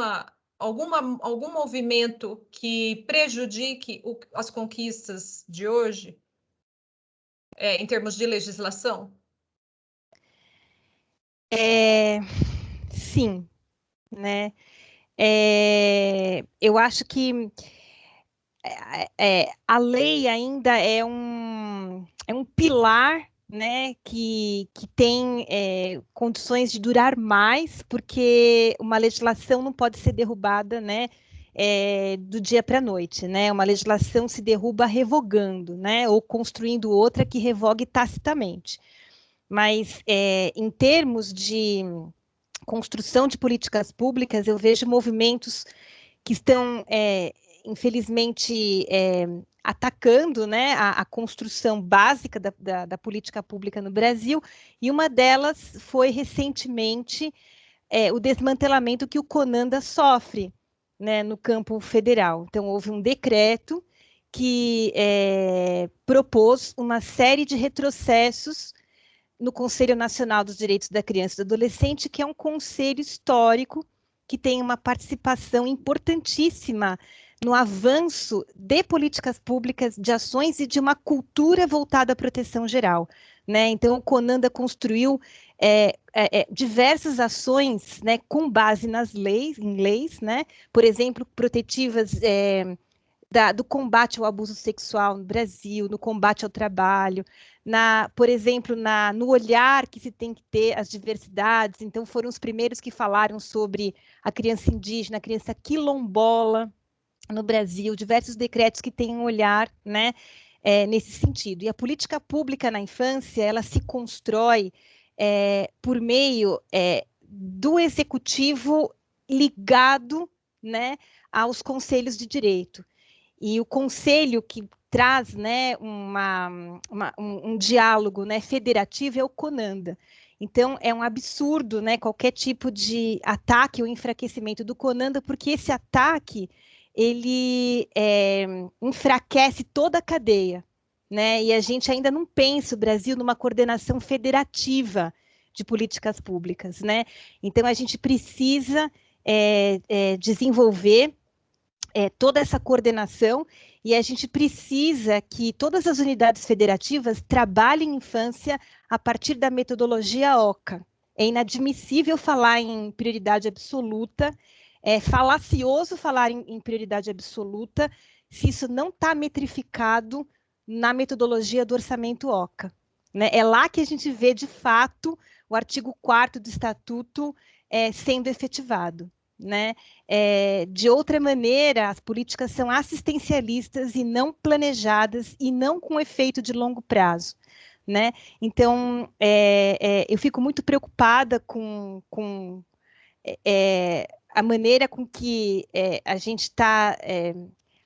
movimento que prejudique as conquistas de hoje, em termos de legislação? Sim, né? Eu acho que a lei ainda é um pilar né, que tem condições de durar mais, porque uma legislação não pode ser derrubada, né, do dia para a noite, né? Uma legislação se derruba revogando, né, ou construindo outra que revogue tacitamente. Mas em termos de construção de políticas públicas, eu vejo movimentos que estão, infelizmente, atacando, né, a construção básica da política pública no Brasil, e uma delas foi recentemente o desmantelamento que o CONANDA sofre, né, no campo federal. Então, houve um decreto que propôs uma série de retrocessos no Conselho Nacional dos Direitos da Criança e do Adolescente, que é um conselho histórico que tem uma participação importantíssima no avanço de políticas públicas, de ações e de uma cultura voltada à proteção geral, né? Então, o CONANDA construiu diversas ações, né, com base nas leis, em leis, né? Por exemplo, protetivas do combate ao abuso sexual no Brasil, no combate ao trabalho, por exemplo, no olhar que se tem que ter as diversidades. Então, foram os primeiros que falaram sobre a criança indígena, a criança quilombola no Brasil, diversos decretos que têm um olhar, né, nesse sentido. E a política pública na infância, ela se constrói por meio do executivo ligado, né, aos conselhos de direito. E o conselho que traz, né, um diálogo, né, federativo é o CONANDA. Então, é um absurdo, né, qualquer tipo de ataque ou enfraquecimento do CONANDA, porque esse ataque, ele enfraquece toda a cadeia, né, e a gente ainda não pensa o Brasil numa coordenação federativa de políticas públicas, né. Então, a gente precisa desenvolver toda essa coordenação, e a gente precisa que todas as unidades federativas trabalhem infância a partir da metodologia OCA. É inadmissível falar em prioridade absoluta, é falacioso falar em prioridade absoluta se isso não está metrificado na metodologia do orçamento OCA, né? É lá que a gente vê, de fato, o artigo 4º do Estatuto sendo efetivado, né? De outra maneira, as políticas são assistencialistas e não planejadas e não com efeito de longo prazo, né? Então, eu fico muito preocupada com a maneira com que a gente está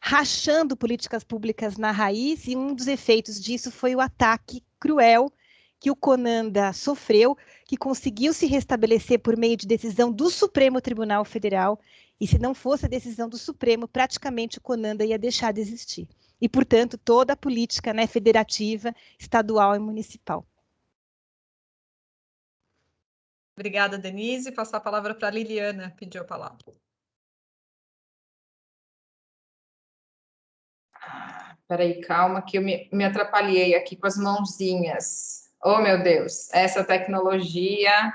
rachando políticas públicas na raiz, e um dos efeitos disso foi o ataque cruel que o CONANDA sofreu, que conseguiu se restabelecer por meio de decisão do Supremo Tribunal Federal, e se não fosse a decisão do Supremo, praticamente o CONANDA ia deixar de existir. E, portanto, toda a política, né, federativa, estadual e municipal. Obrigada, Denise. Passar a palavra para a Liliana, pediu a palavra. Peraí, calma, que eu me atrapalhei aqui com as mãozinhas. Oh, meu Deus, essa tecnologia.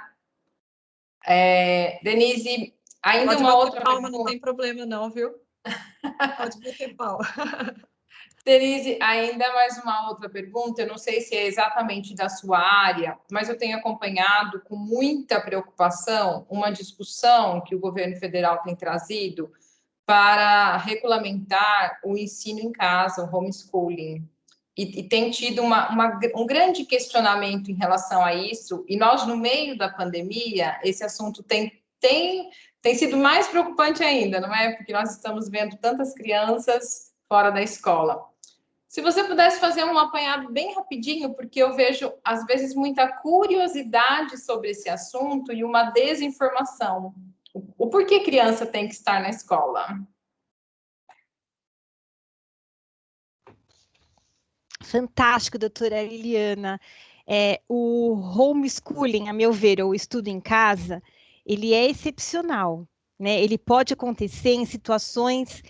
Denise, ainda pode uma bater outra palma, pergunta. não tem problema não, viu? Pode bater palma. Denise, ainda mais uma outra pergunta. Eu não sei se é exatamente da sua área, mas eu tenho acompanhado com muita preocupação uma discussão que o governo federal tem trazido para regulamentar o ensino em casa, o homeschooling. E tem tido um grande questionamento em relação a isso, e nós, no meio da pandemia, esse assunto tem sido mais preocupante ainda, não é? Porque nós estamos vendo tantas crianças fora da escola. Se você pudesse fazer um apanhado bem rapidinho, porque eu vejo, às vezes, muita curiosidade sobre esse assunto e uma desinformação. O porquê criança tem que estar na escola? Fantástico, doutora Liliana. O homeschooling, a meu ver, ou estudo em casa, ele é excepcional, né? Ele pode acontecer em situações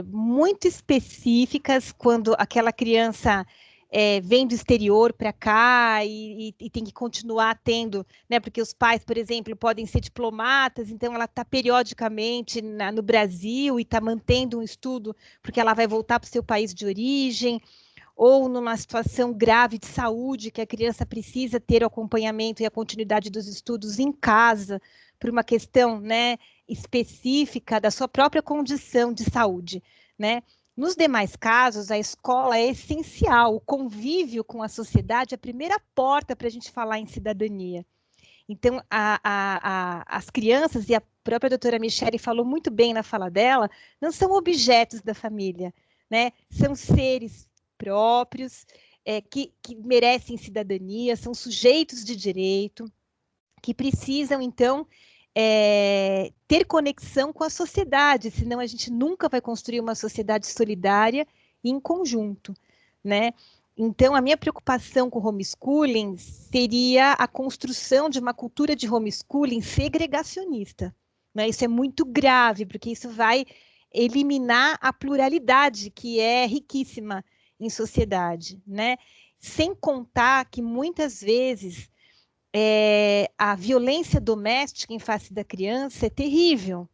muito específicas, quando aquela criança vem do exterior para cá e tem que continuar tendo, né? Porque os pais, por exemplo, podem ser diplomatas, então ela está periodicamente no Brasil e está mantendo um estudo porque ela vai voltar para o seu país de origem. ou numa situação grave de saúde, que a criança precisa ter o acompanhamento e a continuidade dos estudos em casa, por uma questão, né, específica da sua própria condição de saúde, né? Nos demais casos, a escola é essencial, o convívio com a sociedade é a primeira porta para a gente falar em cidadania. Então, as crianças, e a própria doutora Michele falou muito bem na fala dela, não são objetos da família, né? São seres próprios, que merecem cidadania, são sujeitos de direito, que precisam, então, ter conexão com a sociedade, senão a gente nunca vai construir uma sociedade solidária e em conjunto, né? Então, a minha preocupação com o homeschooling seria a construção de uma cultura de homeschooling segregacionista, né? Isso é muito grave, porque isso vai eliminar a pluralidade, que é riquíssima em sociedade, né? Sem contar que, muitas vezes, a violência doméstica em face da criança é terrível.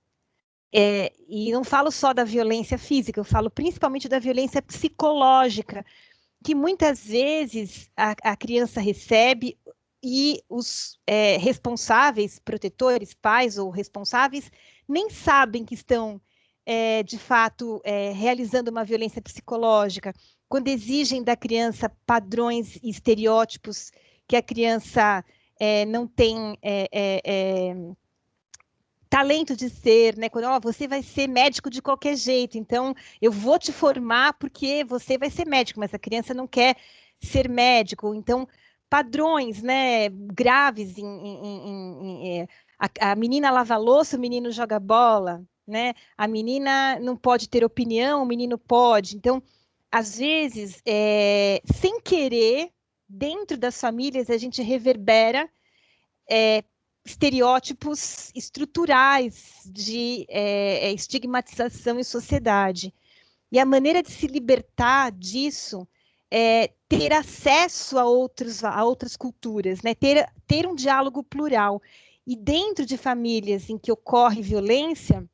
E não falo só da violência física, eu falo principalmente da violência psicológica, que muitas vezes a criança recebe e os responsáveis, protetores, pais ou responsáveis, nem sabem que estão, de fato, realizando uma violência psicológica, quando exigem da criança padrões e estereótipos que a criança não tem talento de ser, né? Quando você vai ser médico de qualquer jeito, então eu vou te formar porque você vai ser médico, mas a criança não quer ser médico. Então, padrões, né, graves a menina lava louça, o menino joga bola, né? A menina não pode ter opinião, o menino pode. Então, às vezes, sem querer, dentro das famílias, a gente reverbera estereótipos estruturais de estigmatização em sociedade. E a maneira de se libertar disso é ter acesso a outras culturas, né? Ter um diálogo plural. E dentro de famílias em que ocorre violência,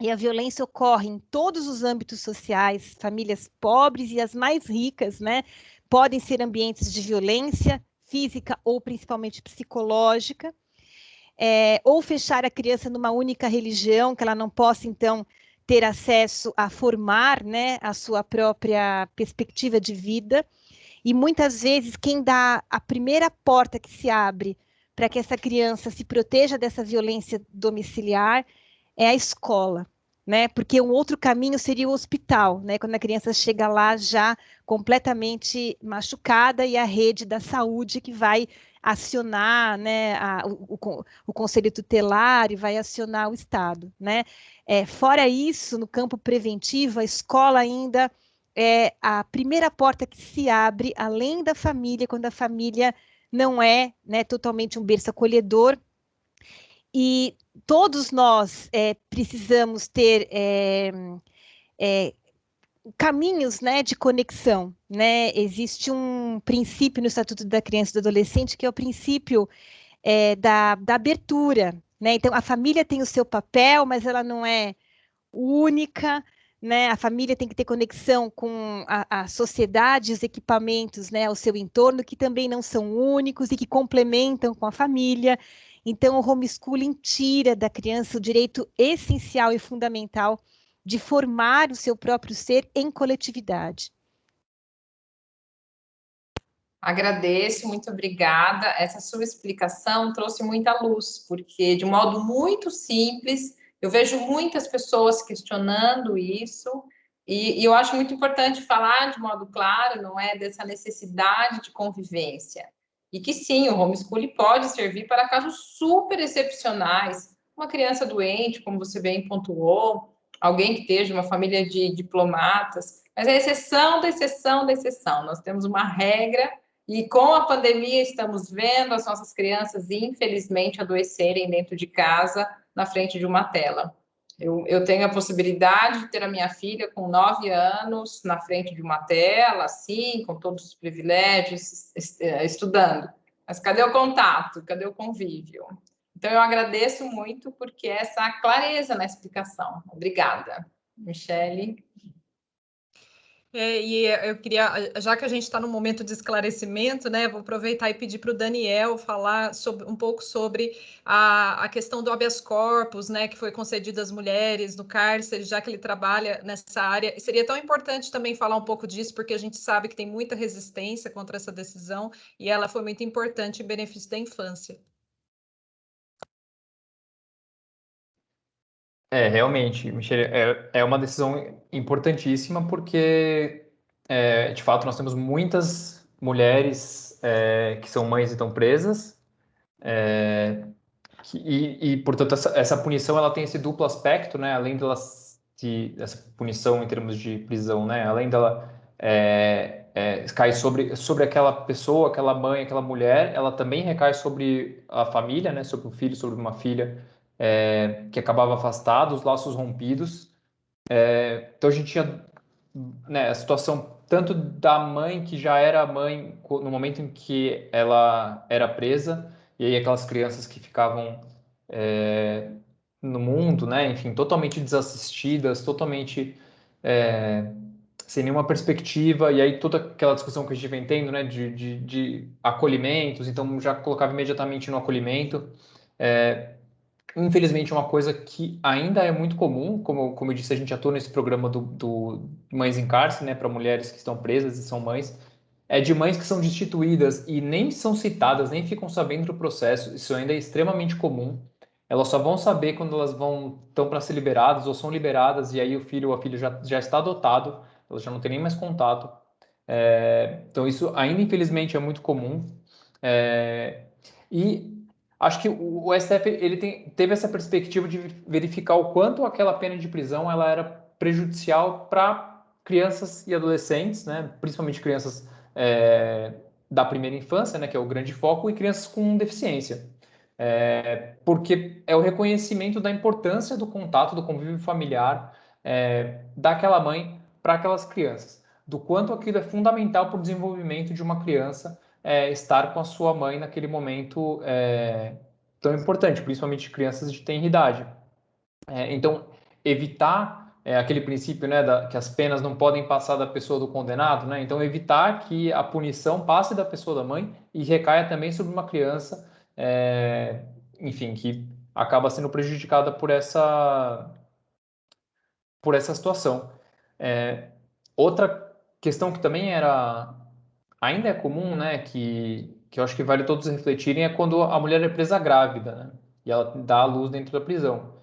e a violência ocorre em todos os âmbitos sociais, famílias pobres e as mais ricas, né? Podem ser ambientes de violência física ou principalmente psicológica, ou fechar a criança numa única religião, que ela não possa, então, ter acesso a formar, né, a sua própria perspectiva de vida. E muitas vezes quem dá a primeira porta que se abre para que essa criança se proteja dessa violência domiciliar é a escola, né? Porque um outro caminho seria o hospital, né? Quando a criança chega lá já completamente machucada, e a rede da saúde que vai acionar, né, o conselho tutelar e vai acionar o Estado, né? Fora isso, no campo preventivo, a escola ainda é a primeira porta que se abre, além da família, quando a família não é, né, totalmente um berço acolhedor. E todos nós precisamos ter caminhos, né, de conexão, né? Existe um princípio no Estatuto da Criança e do Adolescente, que é o princípio da abertura, né? Então, a família tem o seu papel, mas ela não é única, né? A família tem que ter conexão com a sociedade, os equipamentos, né, ao seu entorno, que também não são únicos e que complementam com a família. Então, o homeschooling tira da criança o direito essencial e fundamental de formar o seu próprio ser em coletividade. Agradeço, muito obrigada. Essa sua explicação trouxe muita luz, porque de um modo muito simples, eu vejo muitas pessoas questionando isso, e eu acho muito importante falar de modo claro, não é, dessa necessidade de convivência. E que sim, o homeschooling pode servir para casos super excepcionais. Uma criança doente, como você bem pontuou, alguém que esteja uma família de diplomatas, mas é a exceção da exceção da exceção. Nós temos uma regra, e com a pandemia estamos vendo as nossas crianças, infelizmente, adoecerem dentro de casa, na frente de uma tela. Eu tenho a possibilidade de ter a minha filha com 9 anos na frente de uma tela, assim, com todos os privilégios, estudando. Mas cadê o contato? Cadê o convívio? Então, eu agradeço muito porque essa clareza na explicação. Obrigada. Michele? E eu queria, já que a gente está no momento de esclarecimento, né, vou aproveitar e pedir para o Daniel falar um pouco sobre a questão do habeas corpus, né, que foi concedido às mulheres no cárcere, já que ele trabalha nessa área. Seria tão importante também falar um pouco disso, porque a gente sabe que tem muita resistência contra essa decisão e ela foi muito importante em benefício da infância. Realmente, Michele, é uma decisão importantíssima porque, de fato, nós temos muitas mulheres que são mães e estão presas, portanto, essa punição ela tem esse duplo aspecto, né? Além dessa punição em termos de prisão, né? Além dela cair sobre aquela pessoa, aquela mãe, aquela mulher, ela também recai sobre a família, né? Sobre um filho, sobre uma filha que acabava afastado, os laços rompidos. Então a gente tinha, né, a situação tanto da mãe que já era mãe no momento em que ela era presa, e aí aquelas crianças que ficavam no mundo, né, enfim, totalmente desassistidas, totalmente sem nenhuma perspectiva, e aí toda aquela discussão que a gente vem tendo, né, de acolhimentos, então já colocava imediatamente no acolhimento. Infelizmente, é uma coisa que ainda é muito comum, como eu disse, a gente atua nesse programa do Mães em Cárcere, né, para mulheres que estão presas e são mães, de mães que são destituídas e nem são citadas, nem ficam sabendo do processo, isso ainda é extremamente comum. Elas só vão saber quando elas estão para ser liberadas ou são liberadas, e aí o filho ou a filha já está adotado, elas já não têm nem mais contato. Então, isso ainda, infelizmente, é muito comum. E acho que o STF teve essa perspectiva de verificar o quanto aquela pena de prisão ela era prejudicial para crianças e adolescentes, né? Principalmente crianças da primeira infância, né? Que é o grande foco, e crianças com deficiência. Porque é o reconhecimento da importância do contato, do convívio familiar daquela mãe para aquelas crianças, do quanto aquilo é fundamental para o desenvolvimento de uma criança estar com a sua mãe naquele momento tão importante, principalmente crianças de tenra idade. Então, evitar aquele princípio, né, que as penas não podem passar da pessoa do condenado, né? Então, evitar que a punição passe da pessoa da mãe e recaia também sobre uma criança, enfim, que acaba sendo prejudicada por essa situação. Outra questão que também ainda é comum, né, que eu acho que vale todos refletirem, é quando a mulher é presa grávida, né, e ela dá à luz dentro da prisão.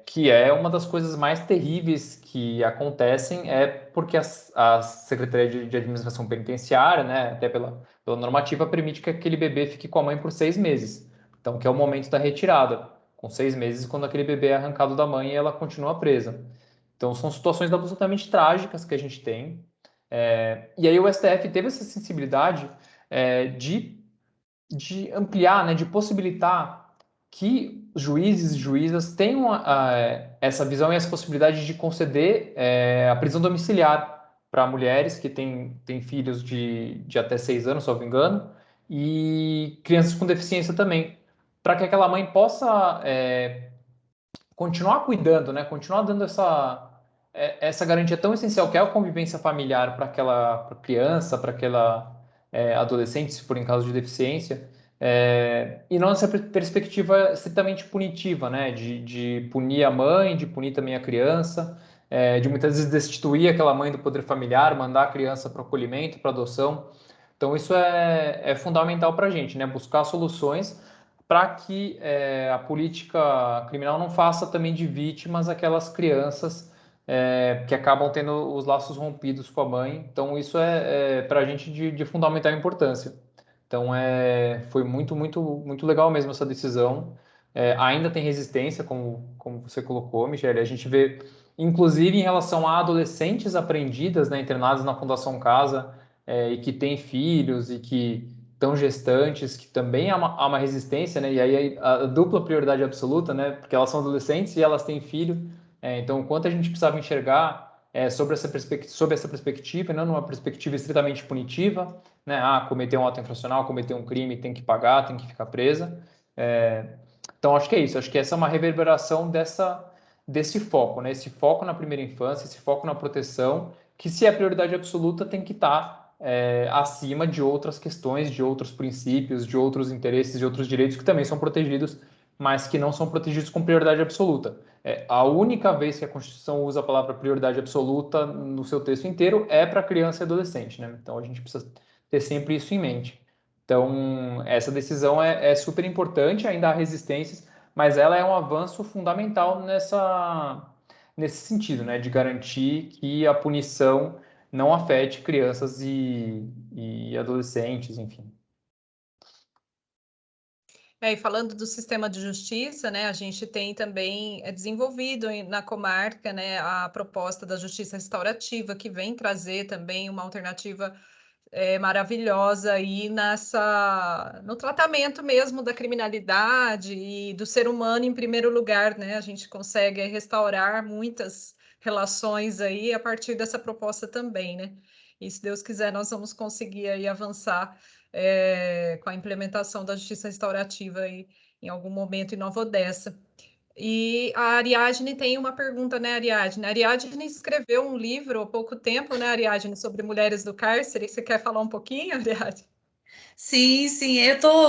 Que é uma das coisas mais terríveis que acontecem, porque a Secretaria de Administração Penitenciária, né, até pela normativa, permite que aquele bebê fique com a mãe por 6 meses. Então, que é o momento da retirada, com 6 meses, quando aquele bebê é arrancado da mãe e ela continua presa. Então, são situações absolutamente trágicas que a gente tem. E aí o STF teve essa sensibilidade de ampliar, né, de possibilitar que juízes e juízas tenham essa visão e essa possibilidade de conceder a prisão domiciliar para mulheres que têm filhos de até 6 anos, se não me engano, e crianças com deficiência também, para que aquela mãe possa continuar cuidando, né, continuar dando essa garantia tão essencial que é a convivência familiar para aquela criança, para aquela adolescente, se for em caso de deficiência, e não essa perspectiva estritamente punitiva, né, de punir a mãe, de punir também a criança, de muitas vezes destituir aquela mãe do poder familiar, mandar a criança para o acolhimento, para adoção. Então isso é fundamental para a gente, né, buscar soluções para que a política criminal não faça também de vítimas aquelas crianças que acabam tendo os laços rompidos com a mãe. Então, isso para a gente de fundamental importância. Então, foi muito, muito, muito legal mesmo essa decisão. Ainda tem resistência, como você colocou, Michele. A gente vê, inclusive, em relação a adolescentes apreendidas, né, internadas na Fundação Casa, e que têm filhos e que estão gestantes, que também há uma resistência, né? E aí a dupla prioridade absoluta, né? Porque elas são adolescentes e elas têm filho. Então, o quanto a gente precisava enxergar sobre essa perspectiva, não numa perspectiva estritamente punitiva, né? Cometeu um ato infracional, cometeu um crime, tem que pagar, tem que ficar presa. Então, acho que é isso. Acho que essa é uma reverberação desse foco, né? Esse foco na primeira infância, esse foco na proteção, que se é prioridade absoluta tem que estar acima de outras questões, de outros princípios, de outros interesses, de outros direitos que também são protegidos, mas que não são protegidos com prioridade absoluta. A única vez que a Constituição usa a palavra prioridade absoluta no seu texto inteiro é para criança e adolescente, né? Então a gente precisa ter sempre isso em mente. Então essa decisão é super importante, ainda há resistências, mas ela é um avanço fundamental nesse sentido, né? De garantir que a punição não afete crianças e adolescentes, enfim. E falando do sistema de justiça, né, a gente tem também desenvolvido na comarca, né, a proposta da justiça restaurativa, que vem trazer também uma alternativa maravilhosa aí no tratamento mesmo da criminalidade e do ser humano em primeiro lugar, né? A gente consegue restaurar muitas relações aí a partir dessa proposta também, né? E se Deus quiser, nós vamos conseguir aí avançar com a implementação da justiça restaurativa aí, em algum momento em Nova Odessa. E a Ariadne tem uma pergunta, né, Ariadne? A Ariadne escreveu um livro há pouco tempo, né, Ariadne, sobre mulheres do cárcere. Você quer falar um pouquinho, Ariadne? Sim,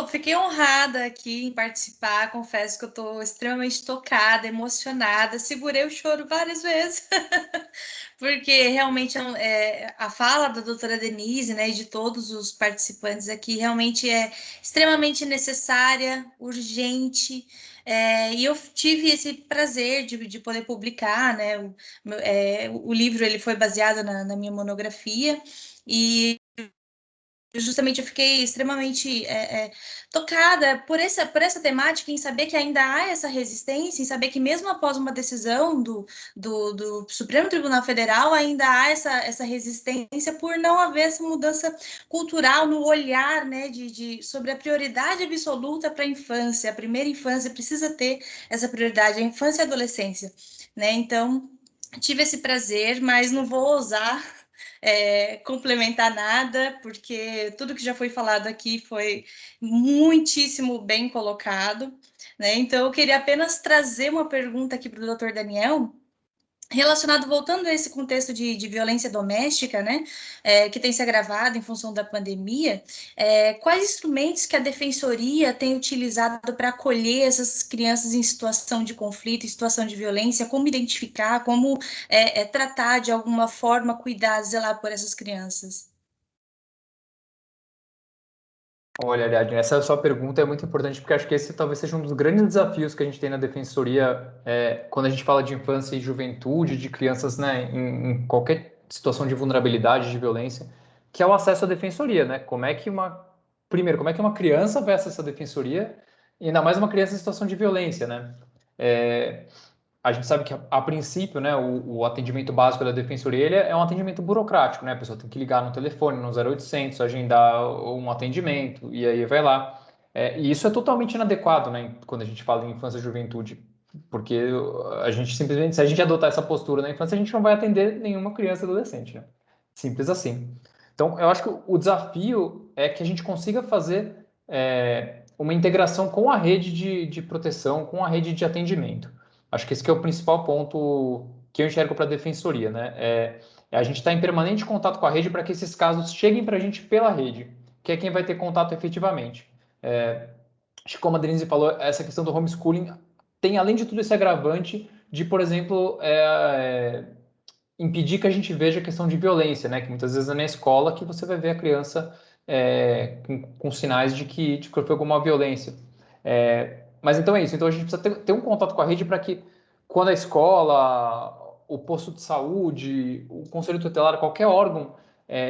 fiquei honrada aqui em participar, confesso que eu estou extremamente tocada, emocionada, segurei o choro várias vezes, porque realmente a fala da doutora Denise, né, e de todos os participantes aqui, realmente é extremamente necessária, urgente, e eu tive esse prazer de poder publicar, né, o livro ele foi baseado na minha monografia, e justamente eu fiquei extremamente tocada por essa temática, em saber que ainda há essa resistência, em saber que mesmo após uma decisão do Supremo Tribunal Federal, ainda há essa resistência por não haver essa mudança cultural no olhar, né, sobre a prioridade absoluta para a infância. A primeira infância precisa ter essa prioridade, a infância e a adolescência, né? Então, tive esse prazer, mas não vou ousar complementar nada, porque tudo que já foi falado aqui foi muitíssimo bem colocado, né? Então, eu queria apenas trazer uma pergunta aqui para o doutor Daniel, relacionado, voltando a esse contexto de violência doméstica, né, que tem se agravado em função da pandemia, quais instrumentos que a Defensoria tem utilizado para acolher essas crianças em situação de conflito, em situação de violência, como identificar, como tratar de alguma forma, cuidar, zelar por essas crianças? Olha, Ariadne, essa sua pergunta é muito importante, porque acho que esse talvez seja um dos grandes desafios que a gente tem na Defensoria, quando a gente fala de infância e juventude, de crianças, né, em qualquer situação de vulnerabilidade, de violência, que é o acesso à Defensoria, né? Primeiro, como é que uma criança vai acessar a Defensoria, e ainda mais uma criança em situação de violência, né? A gente sabe que, a princípio, né, o atendimento básico da Defensoria ele é um atendimento burocrático, né? A pessoa tem que ligar no telefone, no 0800, agendar um atendimento, e aí vai lá. E isso é totalmente inadequado, né, quando a gente fala em infância e juventude, porque a gente simplesmente, se a gente adotar essa postura na infância, a gente não vai atender nenhuma criança e adolescente, né? Simples assim. Então, eu acho que o desafio é que a gente consiga fazer uma integração com a rede de proteção, com a rede de atendimento. Acho que esse que é o principal ponto que eu enxergo para a defensoria, né? A gente estar em permanente contato com a rede para que esses casos cheguem para a gente pela rede, que é quem vai ter contato efetivamente. Acho que, como a Denise falou, essa questão do homeschooling tem, além de tudo, esse agravante de, por exemplo, impedir que a gente veja a questão de violência, né? Que muitas vezes é na escola que você vai ver a criança com sinais de que foi alguma violência. Mas então é isso. Então a gente precisa ter um contato com a rede para que, quando a escola, o posto de saúde, o conselho tutelar, qualquer órgão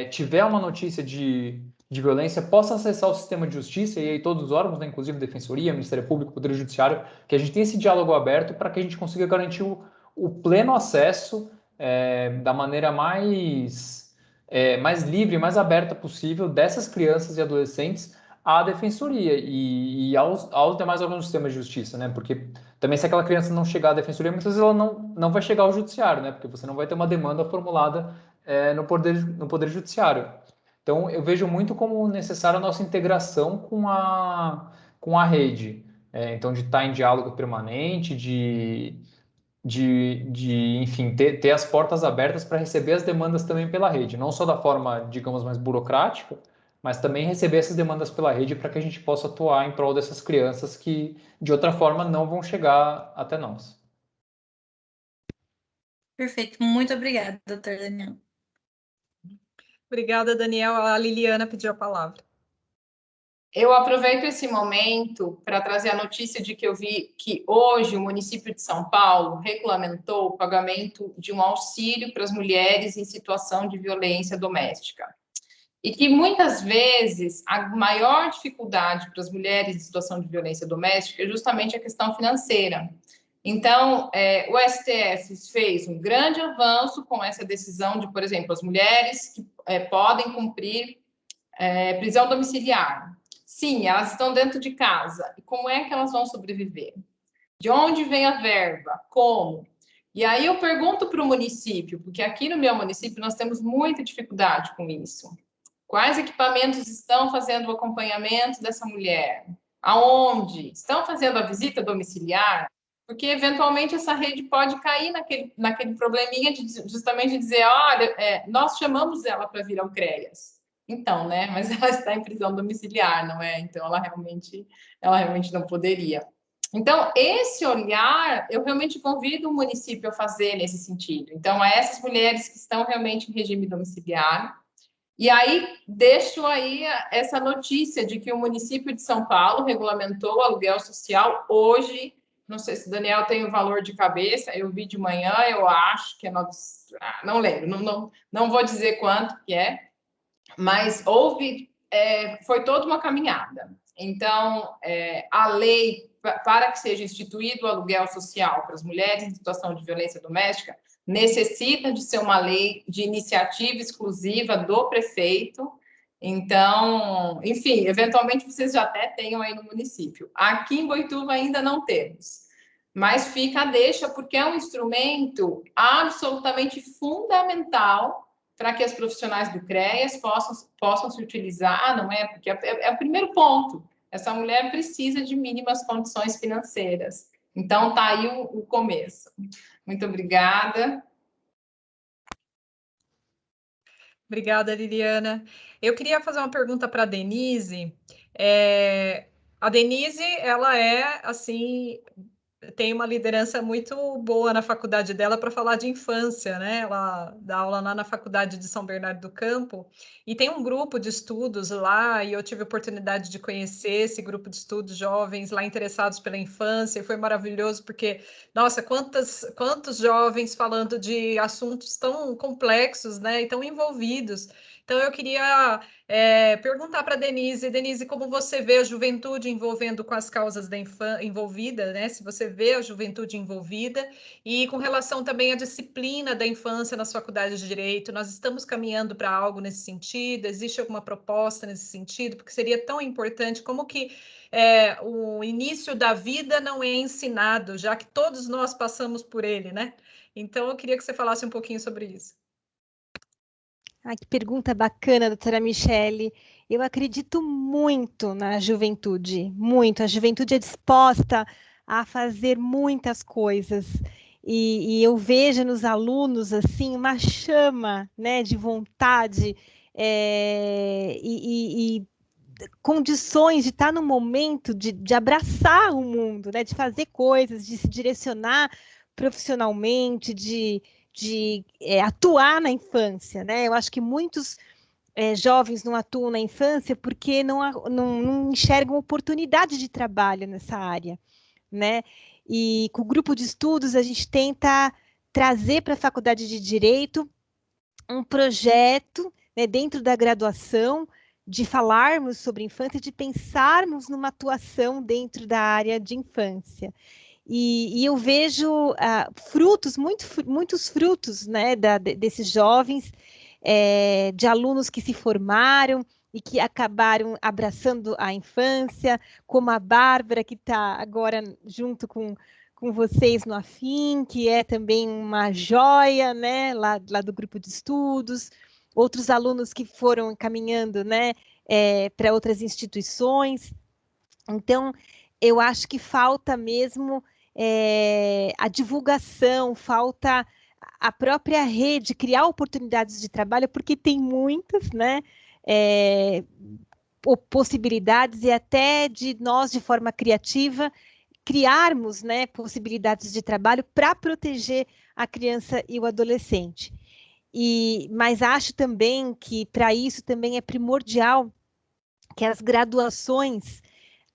tiver uma notícia de violência, possa acessar o sistema de justiça, e aí todos os órgãos, né, inclusive Defensoria, Ministério Público, Poder Judiciário, que a gente tenha esse diálogo aberto para que a gente consiga garantir o pleno acesso da maneira mais livre, mais aberta possível dessas crianças e adolescentes à defensoria e aos demais órgãos do sistema de justiça, né? Porque também, se aquela criança não chegar à defensoria, muitas vezes ela não vai chegar ao judiciário, né? Porque você não vai ter uma demanda formulada no poder judiciário. Então, eu vejo muito como necessária a nossa integração com a rede. Então, de estar em diálogo permanente, de enfim, ter as portas abertas para receber as demandas também pela rede, não só da forma, digamos, mais burocrática, mas também receber essas demandas pela rede para que a gente possa atuar em prol dessas crianças que, de outra forma, não vão chegar até nós. Perfeito, muito obrigada, doutor Daniel. Obrigada, Daniel. A Liliana pediu a palavra. Eu aproveito esse momento para trazer a notícia de que eu vi que hoje o município de São Paulo regulamentou o pagamento de um auxílio para as mulheres em situação de violência doméstica. E que muitas vezes a maior dificuldade para as mulheres em situação de violência doméstica é justamente a questão financeira. Então, o STF fez um grande avanço com essa decisão de, por exemplo, as mulheres que podem cumprir prisão domiciliar. Sim, elas estão dentro de casa. E como é que elas vão sobreviver? De onde vem a verba? Como? E aí eu pergunto para o município, porque aqui no meu município nós temos muita dificuldade com isso. Quais equipamentos estão fazendo o acompanhamento dessa mulher? Aonde? Estão fazendo a visita domiciliar? Porque, eventualmente, essa rede pode cair naquele probleminha de justamente dizer, olha, nós chamamos ela para vir ao CREAS. Então, né? Mas ela está em prisão domiciliar, não é? Então, ela realmente não poderia. Então, esse olhar, eu realmente convido o município a fazer nesse sentido. Então, a essas mulheres que estão realmente em regime domiciliar. E aí, deixo aí essa notícia de que o município de São Paulo regulamentou o aluguel social hoje. Não sei se o Daniel tem o valor de cabeça, eu vi de manhã, eu acho que é 9... não lembro, não vou dizer quanto que é, mas foi toda uma caminhada. Então, a lei, para que seja instituído o aluguel social para as mulheres em situação de violência doméstica, necessita de ser uma lei de iniciativa exclusiva do prefeito. Então, enfim, eventualmente vocês já até tenham aí no município. Aqui em Boituva ainda não temos, mas fica a deixa, porque é um instrumento absolutamente fundamental para que as profissionais do CREAS possam se utilizar, não é? Porque é o primeiro ponto. Essa mulher precisa de mínimas condições financeiras. Então, está aí o começo. Muito obrigada. Obrigada, Liliana. Eu queria fazer uma pergunta para a Denise. A Denise, ela assim, tem uma liderança muito boa na faculdade dela para falar de infância, né? Ela dá aula lá na Faculdade de São Bernardo do Campo e tem um grupo de estudos lá, e eu tive a oportunidade de conhecer esse grupo de estudos, jovens lá interessados pela infância, e foi maravilhoso porque, nossa, quantos jovens falando de assuntos tão complexos, né? E tão envolvidos. Então, eu queria perguntar para a Denise, como você vê a juventude envolvendo com as causas da envolvida, né? Se você vê a juventude envolvida, e com relação também à disciplina da infância nas faculdades de Direito, nós estamos caminhando para algo nesse sentido? Existe alguma proposta nesse sentido? Porque seria tão importante, como que o início da vida não é ensinado, já que todos nós passamos por ele, né? Então, eu queria que você falasse um pouquinho sobre isso. Ai, que pergunta bacana, doutora Michele. Eu acredito muito na juventude, muito. A juventude é disposta a fazer muitas coisas. E eu vejo nos alunos, assim, uma chama, né, de vontade e condições de estar no momento de abraçar o mundo, né, de fazer coisas, de se direcionar profissionalmente, de atuar na infância, né? Eu acho que muitos jovens não atuam na infância porque não enxergam oportunidade de trabalho nessa área, né? E com o grupo de estudos a gente tenta trazer para a Faculdade de Direito um projeto, né, dentro da graduação, de falarmos sobre infância, de pensarmos numa atuação dentro da área de infância. E eu vejo frutos, muitos frutos, né, desses jovens, de alunos que se formaram e que acabaram abraçando a infância, como a Bárbara, que está agora junto com vocês no Afim, que é também uma joia, né, lá do grupo de estudos, outros alunos que foram caminhando, né, para outras instituições. Então, eu acho que falta mesmo a divulgação, falta a própria rede, criar oportunidades de trabalho, porque tem muitas, né? Possibilidades, e até de nós, de forma criativa, criarmos, né, possibilidades de trabalho para proteger a criança e o adolescente. Mas acho também que para isso também é primordial que as graduações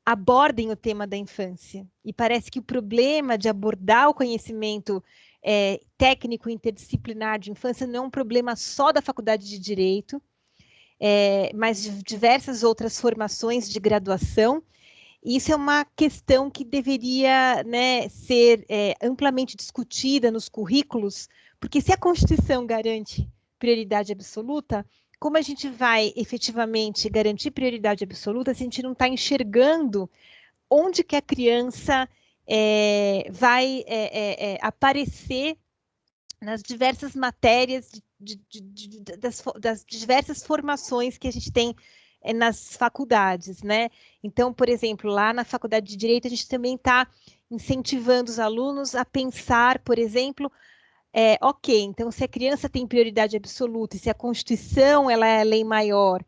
abordem o tema da infância. E parece que o problema de abordar o conhecimento técnico interdisciplinar de infância não é um problema só da Faculdade de Direito, mas de diversas outras formações de graduação. Isso é uma questão que deveria, né, ser amplamente discutida nos currículos, porque se a Constituição garante prioridade absoluta, como a gente vai efetivamente garantir prioridade absoluta se a gente não está enxergando onde que a criança vai aparecer nas diversas matérias das diversas formações que a gente tem nas faculdades, né? Então, por exemplo, lá na Faculdade de Direito, a gente também está incentivando os alunos a pensar, por exemplo, ok, então se a criança tem prioridade absoluta e se a Constituição ela é a lei maior,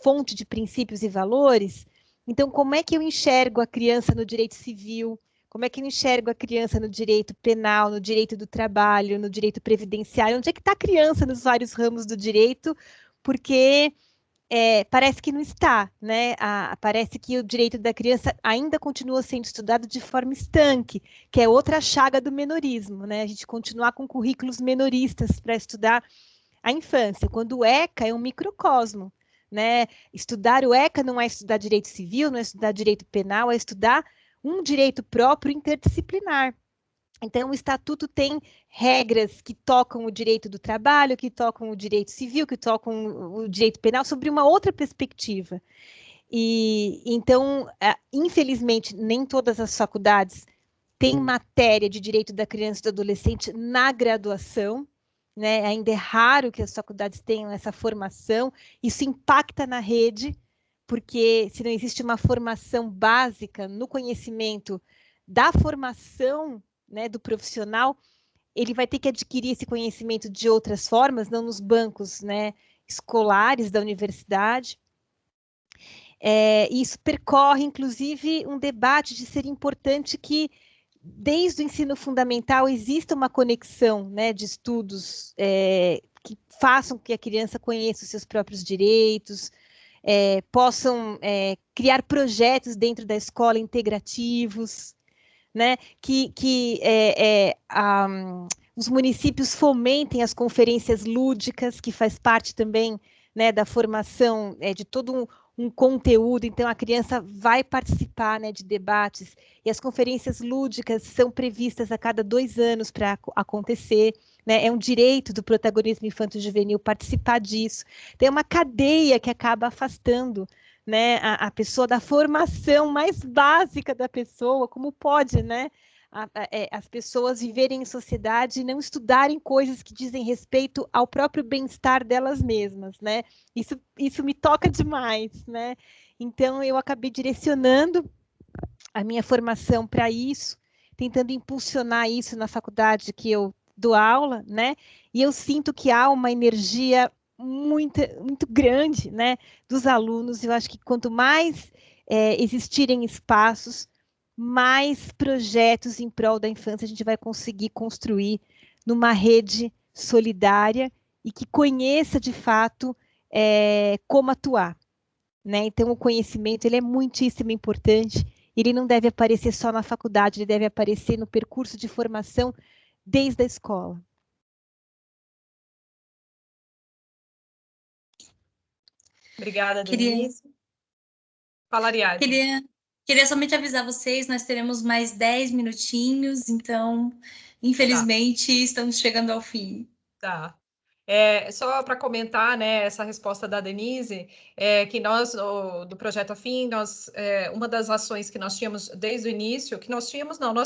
fonte de princípios e valores, então como é que eu enxergo a criança no direito civil? Como é que eu enxergo a criança no direito penal, no direito do trabalho, no direito previdenciário? Onde é que está a criança nos vários ramos do direito? Porque parece que não está, né? Parece que o direito da criança ainda continua sendo estudado de forma estanque, que é outra chaga do menorismo, né? A gente continuar com currículos menoristas para estudar a infância, quando o ECA é um microcosmo, né? Estudar o ECA não é estudar direito civil, não é estudar direito penal, é estudar um direito próprio interdisciplinar. Então, o Estatuto tem regras que tocam o direito do trabalho, que tocam o direito civil, que tocam o direito penal, sobre uma outra perspectiva. Então, infelizmente, nem todas as faculdades têm matéria de direito da criança e do adolescente na graduação, né? Ainda é raro que as faculdades tenham essa formação. Isso impacta na rede, porque se não existe uma formação básica no conhecimento da formação, né, do profissional, ele vai ter que adquirir esse conhecimento de outras formas, não nos bancos, né, escolares da universidade. Isso percorre, inclusive, um debate de ser importante que, desde o ensino fundamental, exista uma conexão, né, de estudos que façam que a criança conheça os seus próprios direitos, possam criar projetos dentro da escola integrativos, né, que os municípios fomentem as conferências lúdicas, que faz parte também, né, da formação de todo um conteúdo. Então a criança vai participar, né, de debates, e as conferências lúdicas são previstas a cada 2 anos para acontecer, né? É um direito do protagonismo infanto-juvenil participar disso. Tem uma cadeia que acaba afastando, né, a pessoa da formação mais básica da pessoa. Como pode, né, as pessoas viverem em sociedade e não estudarem coisas que dizem respeito ao próprio bem-estar delas mesmas, né? Isso me toca demais, né? Então, eu acabei direcionando a minha formação para isso, tentando impulsionar isso na faculdade que eu dou aula, né? E eu sinto que há uma energia muito, muito grande, né, dos alunos. Eu acho que quanto mais existirem espaços, mais projetos em prol da infância a gente vai conseguir construir numa rede solidária e que conheça de fato como atuar, né? Então o conhecimento ele é muitíssimo importante. Ele não deve aparecer só na faculdade, ele deve aparecer no percurso de formação desde a escola. Obrigada, Denise. Fala, Ariadne. Queria somente avisar vocês, nós teremos mais 10 minutinhos, então, infelizmente, estamos chegando ao fim. Tá. Só para comentar, né, essa resposta da Denise, que nós, do Projeto Afim, uma das ações que nós tínhamos desde o início, nós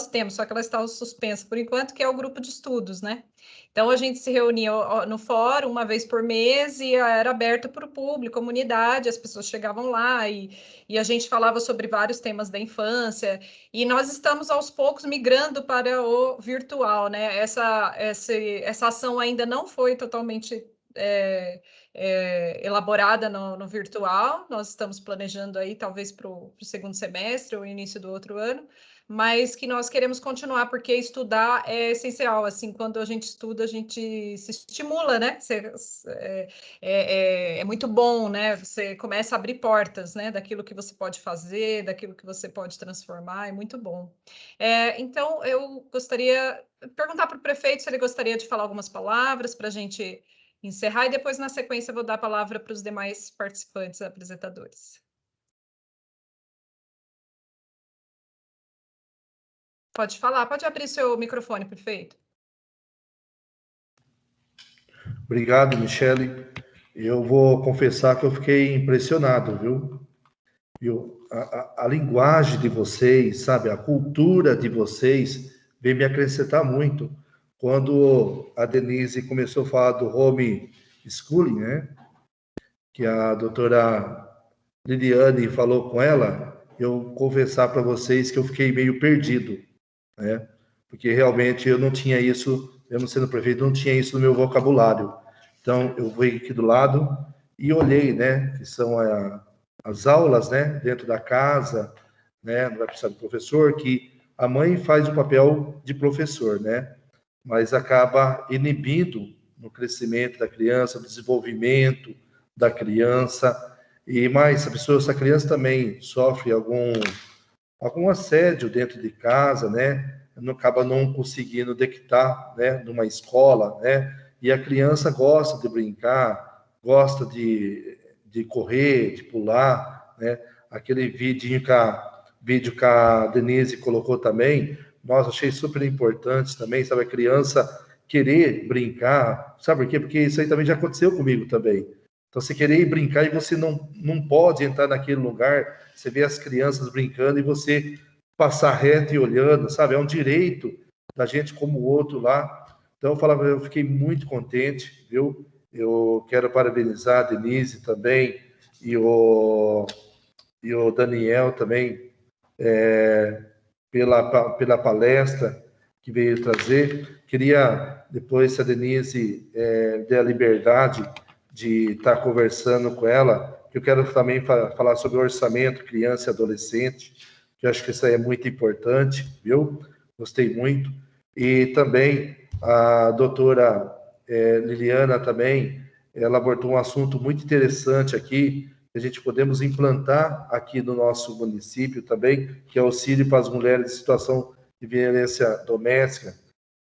temos, só que ela está suspensa por enquanto, que é o grupo de estudos, né? Então, a gente se reunia no fórum uma vez por mês e era aberto para o público, comunidade, as pessoas chegavam lá e a gente falava sobre vários temas da infância. E nós estamos, aos poucos, migrando para o virtual, né? Essa ação ainda não foi totalmente elaborada no virtual. Nós estamos planejando aí, talvez, para o segundo semestre ou início do outro ano, mas que nós queremos continuar, porque estudar é essencial. Assim, quando a gente estuda, a gente se estimula, né? É muito bom, né? Você começa a abrir portas, né? Daquilo que você pode fazer, daquilo que você pode transformar, é muito bom. Então, eu gostaria de perguntar para o prefeito se ele gostaria de falar algumas palavras para a gente encerrar, e depois, na sequência, eu vou dar a palavra para os demais participantes, apresentadores. Pode falar, pode abrir seu microfone, prefeito. Obrigado, Michele. Eu vou confessar que eu fiquei impressionado, viu? A linguagem de vocês, sabe, a cultura de vocês veio me acrescentar muito. Quando a Denise começou a falar do home schooling, né, que a doutora Liliane falou com ela, eu confessar para vocês que eu fiquei meio perdido, né? Porque realmente eu não tinha isso, eu não sendo prefeito, não tinha isso no meu vocabulário. Então, eu fui aqui do lado e olhei, né, que são as aulas, né, dentro da casa, né, não vai precisar de professor, que a mãe faz o papel de professor, né, mas acaba inibindo no crescimento da criança, no desenvolvimento da criança, e mais, essa criança também sofre algum assédio dentro de casa, né? Acaba não conseguindo detectar, né? Numa escola, né? E a criança gosta de brincar, gosta de correr, de pular, né? Aquele vídeo que a Denise colocou também, nossa, achei super importante também, sabe? A criança querer brincar, sabe por quê? Porque isso aí também já aconteceu comigo também. Então, você querer ir brincar e você não pode entrar naquele lugar, você vê as crianças brincando e você passar reto e olhando, sabe? É um direito da gente como o outro lá. Então, eu fiquei muito contente, viu? Eu quero parabenizar a Denise também e o Daniel também pela palestra que veio trazer. Queria, depois, se a Denise der a liberdade de estar conversando com ela, que eu quero também falar sobre o orçamento criança e adolescente, que eu acho que isso aí é muito importante, viu? Gostei muito. E também a doutora Liliana também, ela abordou um assunto muito interessante aqui, que a gente podemos implantar aqui no nosso município também, que é o auxílio para as mulheres em situação de violência doméstica,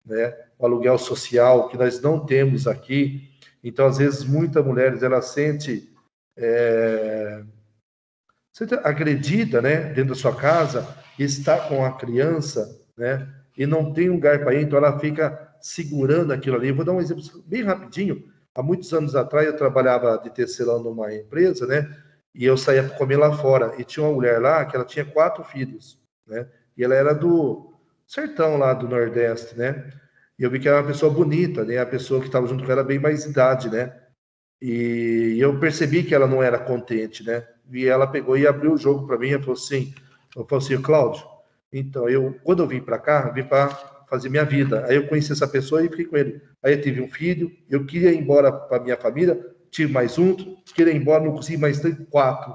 né? O aluguel social, que nós não temos aqui. Então, às vezes, muitas mulheres, ela sente agredida, né, dentro da sua casa, está com a criança, né, e não tem lugar para ir, então ela fica segurando aquilo ali. Eu vou dar um exemplo bem rapidinho. Há muitos anos atrás, eu trabalhava de tecelão numa empresa, né, e eu saía para comer lá fora, e tinha uma mulher lá que ela tinha 4 filhos, né, e ela era do sertão lá do Nordeste, né, e eu vi que era uma pessoa bonita, né? A pessoa que estava junto com ela bem mais idade, né? E eu percebi que ela não era contente, né? E ela pegou e abriu o jogo para mim e falou assim, Cláudio, então, quando eu vim para cá, vim para fazer minha vida. Aí eu conheci essa pessoa e fiquei com ele. Aí eu tive um filho, eu queria ir embora para minha família, tive mais um, queria ir embora, não consegui mais 4.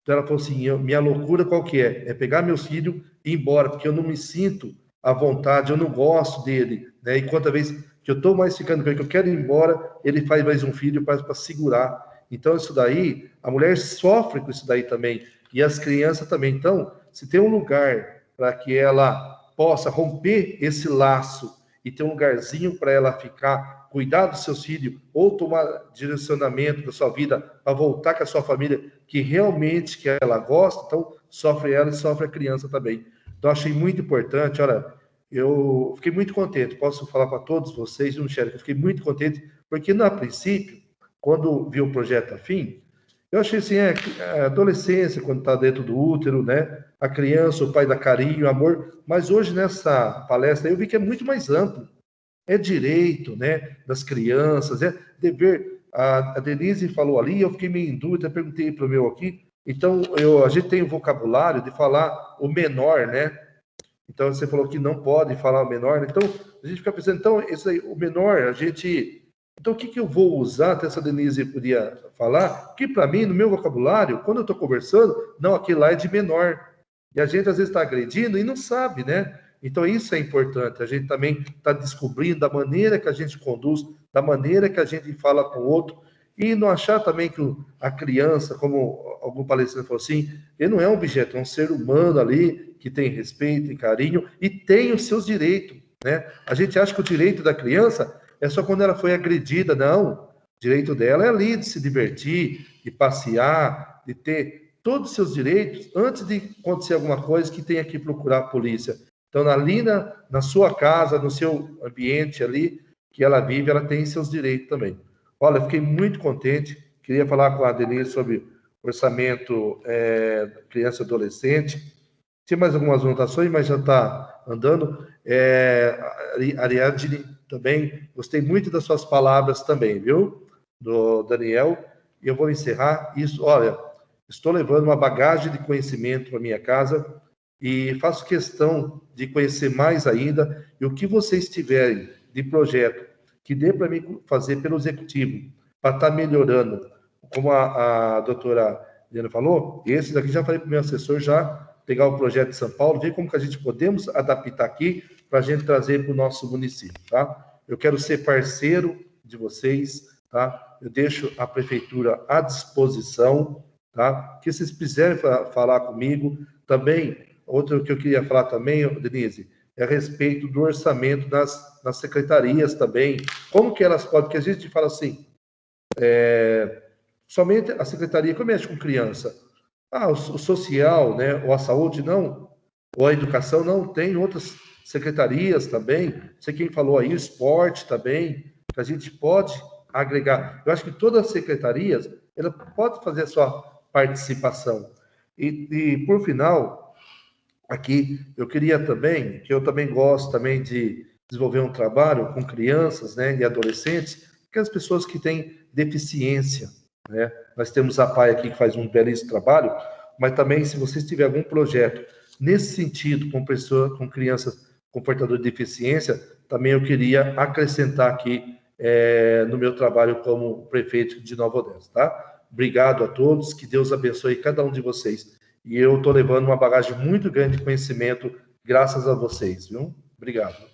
Então ela falou assim, minha loucura qual que é? É pegar meus filhos e ir embora, porque eu não me sinto à vontade, eu não gosto dele, né? E quanta vez que eu estou mais ficando com ele, que eu quero ir embora, ele faz mais um filho para segurar. Então, isso daí, a mulher sofre com isso daí também, e as crianças também. Então, se tem um lugar para que ela possa romper esse laço e ter um lugarzinho para ela ficar, cuidar dos seus filhos, ou tomar direcionamento da sua vida para voltar com a sua família, que realmente que ela gosta, então sofre ela e sofre a criança também. Então, achei muito importante, olha, eu fiquei muito contente, posso falar para todos vocês, Michele, que eu fiquei muito contente, porque, no princípio, quando vi o projeto afim, eu achei assim, a adolescência, quando está dentro do útero, né, a criança, o pai dá carinho, amor, mas hoje, nessa palestra, eu vi que é muito mais amplo, é direito, né, das crianças, é dever. A Denise falou ali, eu fiquei meio em dúvida, perguntei para o meu aqui. Então, a gente tem o vocabulário de falar o menor, né? Então, você falou que não pode falar o menor. Né? Então, a gente fica pensando, então, isso aí, o menor, a gente... Então, o que eu vou usar? Até essa Denise podia falar, que para mim, no meu vocabulário, quando eu estou conversando, não, aquele lá é de menor. E a gente, às vezes, está agredindo e não sabe, né? Então, isso é importante. A gente também está descobrindo da maneira que a gente conduz, da maneira que a gente fala com o outro, e não achar também que a criança, como algum palestrante falou assim, ele não é um objeto, é um ser humano ali, que tem respeito e carinho, e tem os seus direitos, né? A gente acha que o direito da criança é só quando ela foi agredida, não. O direito dela é ali de se divertir, de passear, de ter todos os seus direitos antes de acontecer alguma coisa que tenha que procurar a polícia. Então, ali na sua casa, no seu ambiente ali que ela vive, ela tem seus direitos também. Olha, eu fiquei muito contente. Queria falar com a Denise sobre orçamento criança e adolescente. Tinha mais algumas anotações, mas já está andando. Ariadne também, gostei muito das suas palavras também, viu? Do Daniel. E eu vou encerrar isso. Olha, estou levando uma bagagem de conhecimento para minha casa e faço questão de conhecer mais ainda. E o que vocês tiverem de projeto que dê para mim fazer pelo executivo, para estar melhorando, como a doutora Diana falou, esse daqui já falei para o meu assessor já pegar o projeto de São Paulo, ver como que a gente podemos adaptar aqui para a gente trazer para o nosso município, tá? Eu quero ser parceiro de vocês, tá? Eu deixo a prefeitura à disposição, tá? Que vocês quiserem falar comigo. Também, outro que eu queria falar também, Denise, é a respeito do orçamento nas secretarias também. Como que elas podem, porque a gente fala assim, somente a secretaria que mexe com criança. O social, né, ou a saúde, não, ou a educação, não, tem outras secretarias também, não sei quem falou aí, o esporte também, que a gente pode agregar. Eu acho que todas as secretarias, ela pode fazer a sua participação. E por final, aqui, eu queria também, que eu também gosto também de desenvolver um trabalho com crianças, né, e adolescentes, aquelas pessoas que têm deficiência, né? Nós temos a PAI aqui que faz um belíssimo trabalho, mas também se vocês tiverem algum projeto nesse sentido, com crianças com portador de deficiência, também eu queria acrescentar aqui no meu trabalho como prefeito de Nova Odessa, tá? Obrigado a todos, que Deus abençoe cada um de vocês. E eu estou levando uma bagagem muito grande de conhecimento graças a vocês, viu? Obrigado.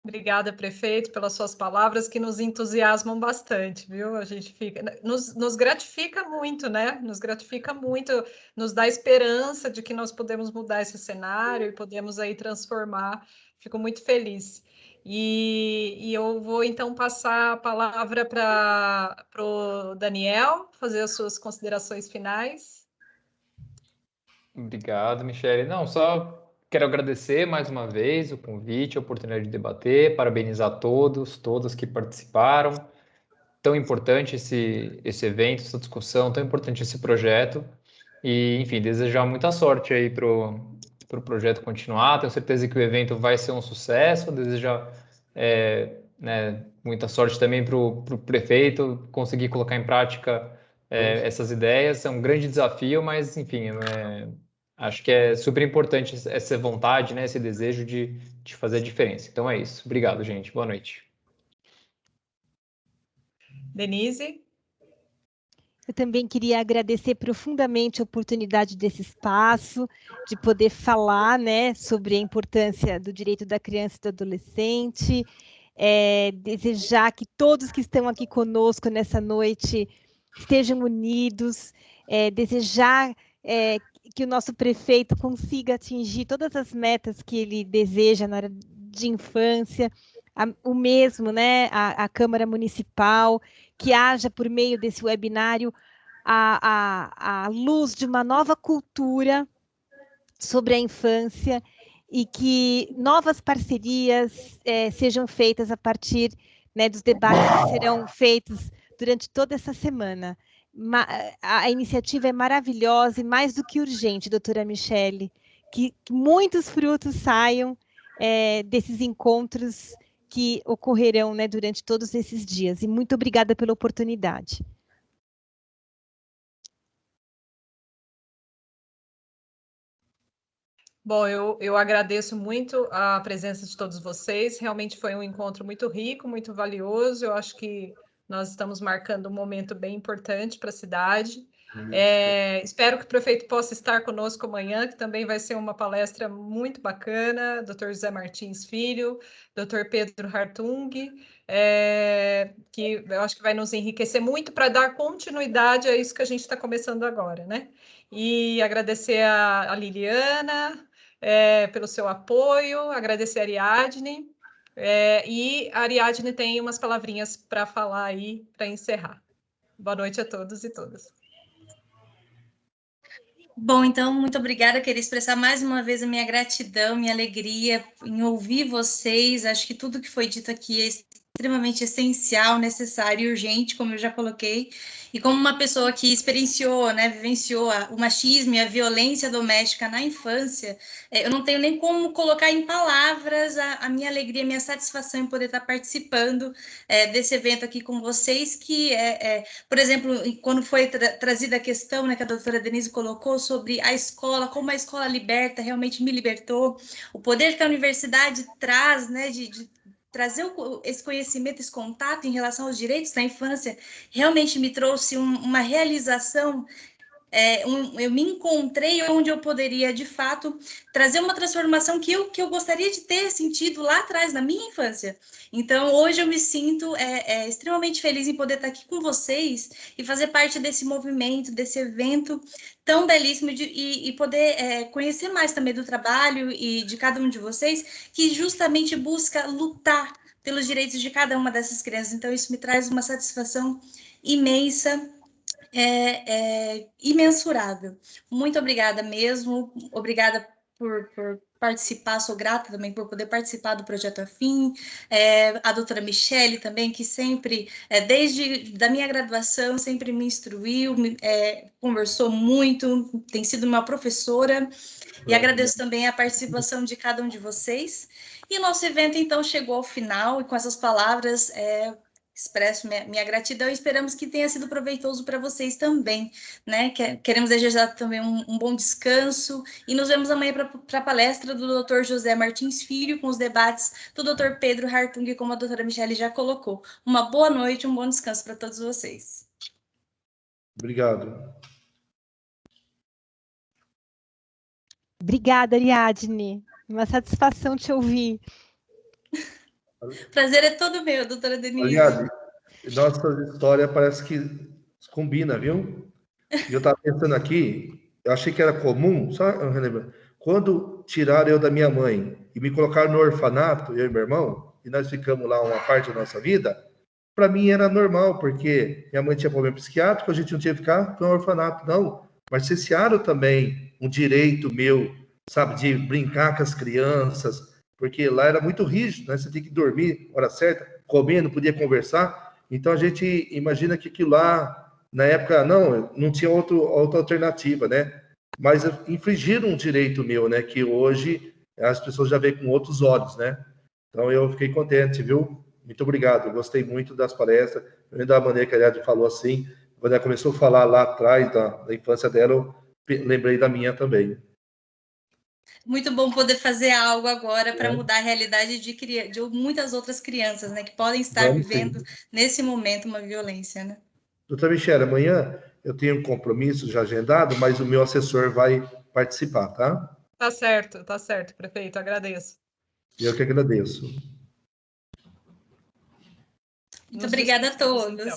Obrigada, prefeito, pelas suas palavras que nos entusiasmam bastante, viu? A gente fica, nos gratifica muito, né? Nos gratifica muito, nos dá esperança de que nós podemos mudar esse cenário e podemos aí transformar. Fico muito feliz. E eu vou então passar a palavra para o Daniel, fazer as suas considerações finais. Obrigado, Michele. Não, só quero agradecer mais uma vez o convite, a oportunidade de debater, parabenizar todas que participaram. Tão importante esse evento, essa discussão, tão importante esse projeto. E, enfim, desejar muita sorte aí para o projeto continuar. Tenho certeza que o evento vai ser um sucesso. Desejar muita sorte também para o prefeito conseguir colocar em prática essas ideias. É um grande desafio, mas, enfim, acho que é super importante essa vontade, né, esse desejo de fazer a diferença. Então é isso. Obrigado, gente. Boa noite. Denise? Eu também queria agradecer profundamente a oportunidade desse espaço, de poder falar, né, sobre a importância do direito da criança e do adolescente, desejar que todos que estão aqui conosco nessa noite estejam unidos, desejar que o nosso prefeito consiga atingir todas as metas que ele deseja na área de infância, o mesmo, né, a Câmara Municipal, que haja por meio desse webinário a luz de uma nova cultura sobre a infância e que novas parcerias sejam feitas a partir, né, dos debates que serão feitos durante toda essa semana. A iniciativa é maravilhosa e mais do que urgente, doutora Michele, que muitos frutos saiam desses encontros que ocorrerão, né, durante todos esses dias. E muito obrigada pela oportunidade. Bom, eu agradeço muito a presença de todos vocês. Realmente foi um encontro muito rico, muito valioso. Eu acho que nós estamos marcando um momento bem importante para a cidade. Espero que o prefeito possa estar conosco amanhã, que também vai ser uma palestra muito bacana. Dr. José Martins Filho, Dr. Pedro Hartung, que eu acho que vai nos enriquecer muito para dar continuidade a isso que a gente está começando agora, né? E agradecer a Liliana pelo seu apoio, agradecer a Ariadne, e a Ariadne tem umas palavrinhas para falar aí, para encerrar. Boa noite a todos e todas. Bom, então, muito obrigada. Queria expressar mais uma vez a minha gratidão, minha alegria em ouvir vocês. Acho que tudo que foi dito aqui é extremamente essencial, necessário e urgente, como eu já coloquei. E como uma pessoa que experienciou, né, vivenciou o machismo e a violência doméstica na infância, eu não tenho nem como colocar em palavras a minha alegria, a minha satisfação em poder estar participando desse evento aqui com vocês, que por exemplo, quando foi trazida a questão, né, que a doutora Denise colocou sobre a escola, como a escola liberta, realmente me libertou, o poder que a universidade traz, né, de trazer esse conhecimento, esse contato em relação aos direitos da infância, realmente me trouxe uma realização. Eu me encontrei onde eu poderia, de fato, trazer uma transformação que eu gostaria de ter sentido lá atrás, na minha infância. Então, hoje eu me sinto extremamente feliz em poder estar aqui com vocês e fazer parte desse movimento, desse evento tão belíssimo e poder conhecer mais também do trabalho e de cada um de vocês, que justamente busca lutar pelos direitos de cada uma dessas crianças. Então, isso me traz uma satisfação imensa, imensurável. Muito obrigada mesmo, obrigada por participar, sou grata também por poder participar do Projeto Afim, a doutora Michele também, que sempre, desde da minha graduação, sempre me instruiu, conversou muito, tem sido uma professora, e agradeço também a participação de cada um de vocês. E o nosso evento, então, chegou ao final, e com essas palavras, expresso minha gratidão e esperamos que tenha sido proveitoso para vocês também, né? Queremos desejar também um bom descanso e nos vemos amanhã para a palestra do Dr. José Martins Filho, com os debates do Dr. Pedro Hartung, como a doutora Michele já colocou. Uma boa noite, um bom descanso para todos vocês. Obrigado. Obrigada, Ariadne. Uma satisfação te ouvir. Prazer é todo meu, doutora Denise. Ariadne, nossa história parece que combina, viu? E eu estava pensando aqui, eu achei que era comum, só quando tiraram eu da minha mãe e me colocaram no orfanato, eu e meu irmão, e nós ficamos lá uma parte da nossa vida, para mim era normal, porque minha mãe tinha problema psiquiátrico, a gente não tinha que ficar no orfanato, não. Mas cercearam também um direito meu, sabe, de brincar com as crianças, porque lá era muito rígido, né? Você tinha que dormir hora certa, comer, não podia conversar. Então a gente imagina que aquilo lá, na época, não tinha outra alternativa, né? Mas infringiram um direito meu, né? Que hoje as pessoas já veem com outros olhos, né? Então eu fiquei contente, viu? Muito obrigado, eu gostei muito das palestras, da maneira que a Ariadne falou assim, quando ela começou a falar lá atrás da infância dela, eu lembrei da minha também. Muito bom poder fazer algo agora para mudar a realidade de muitas outras crianças, né, que podem estar vivendo nesse momento uma violência, né? Doutora Michele, amanhã eu tenho um compromisso já agendado, mas o meu assessor vai participar, tá? Tá certo, prefeito, agradeço. Eu que agradeço. Muito obrigada a todos.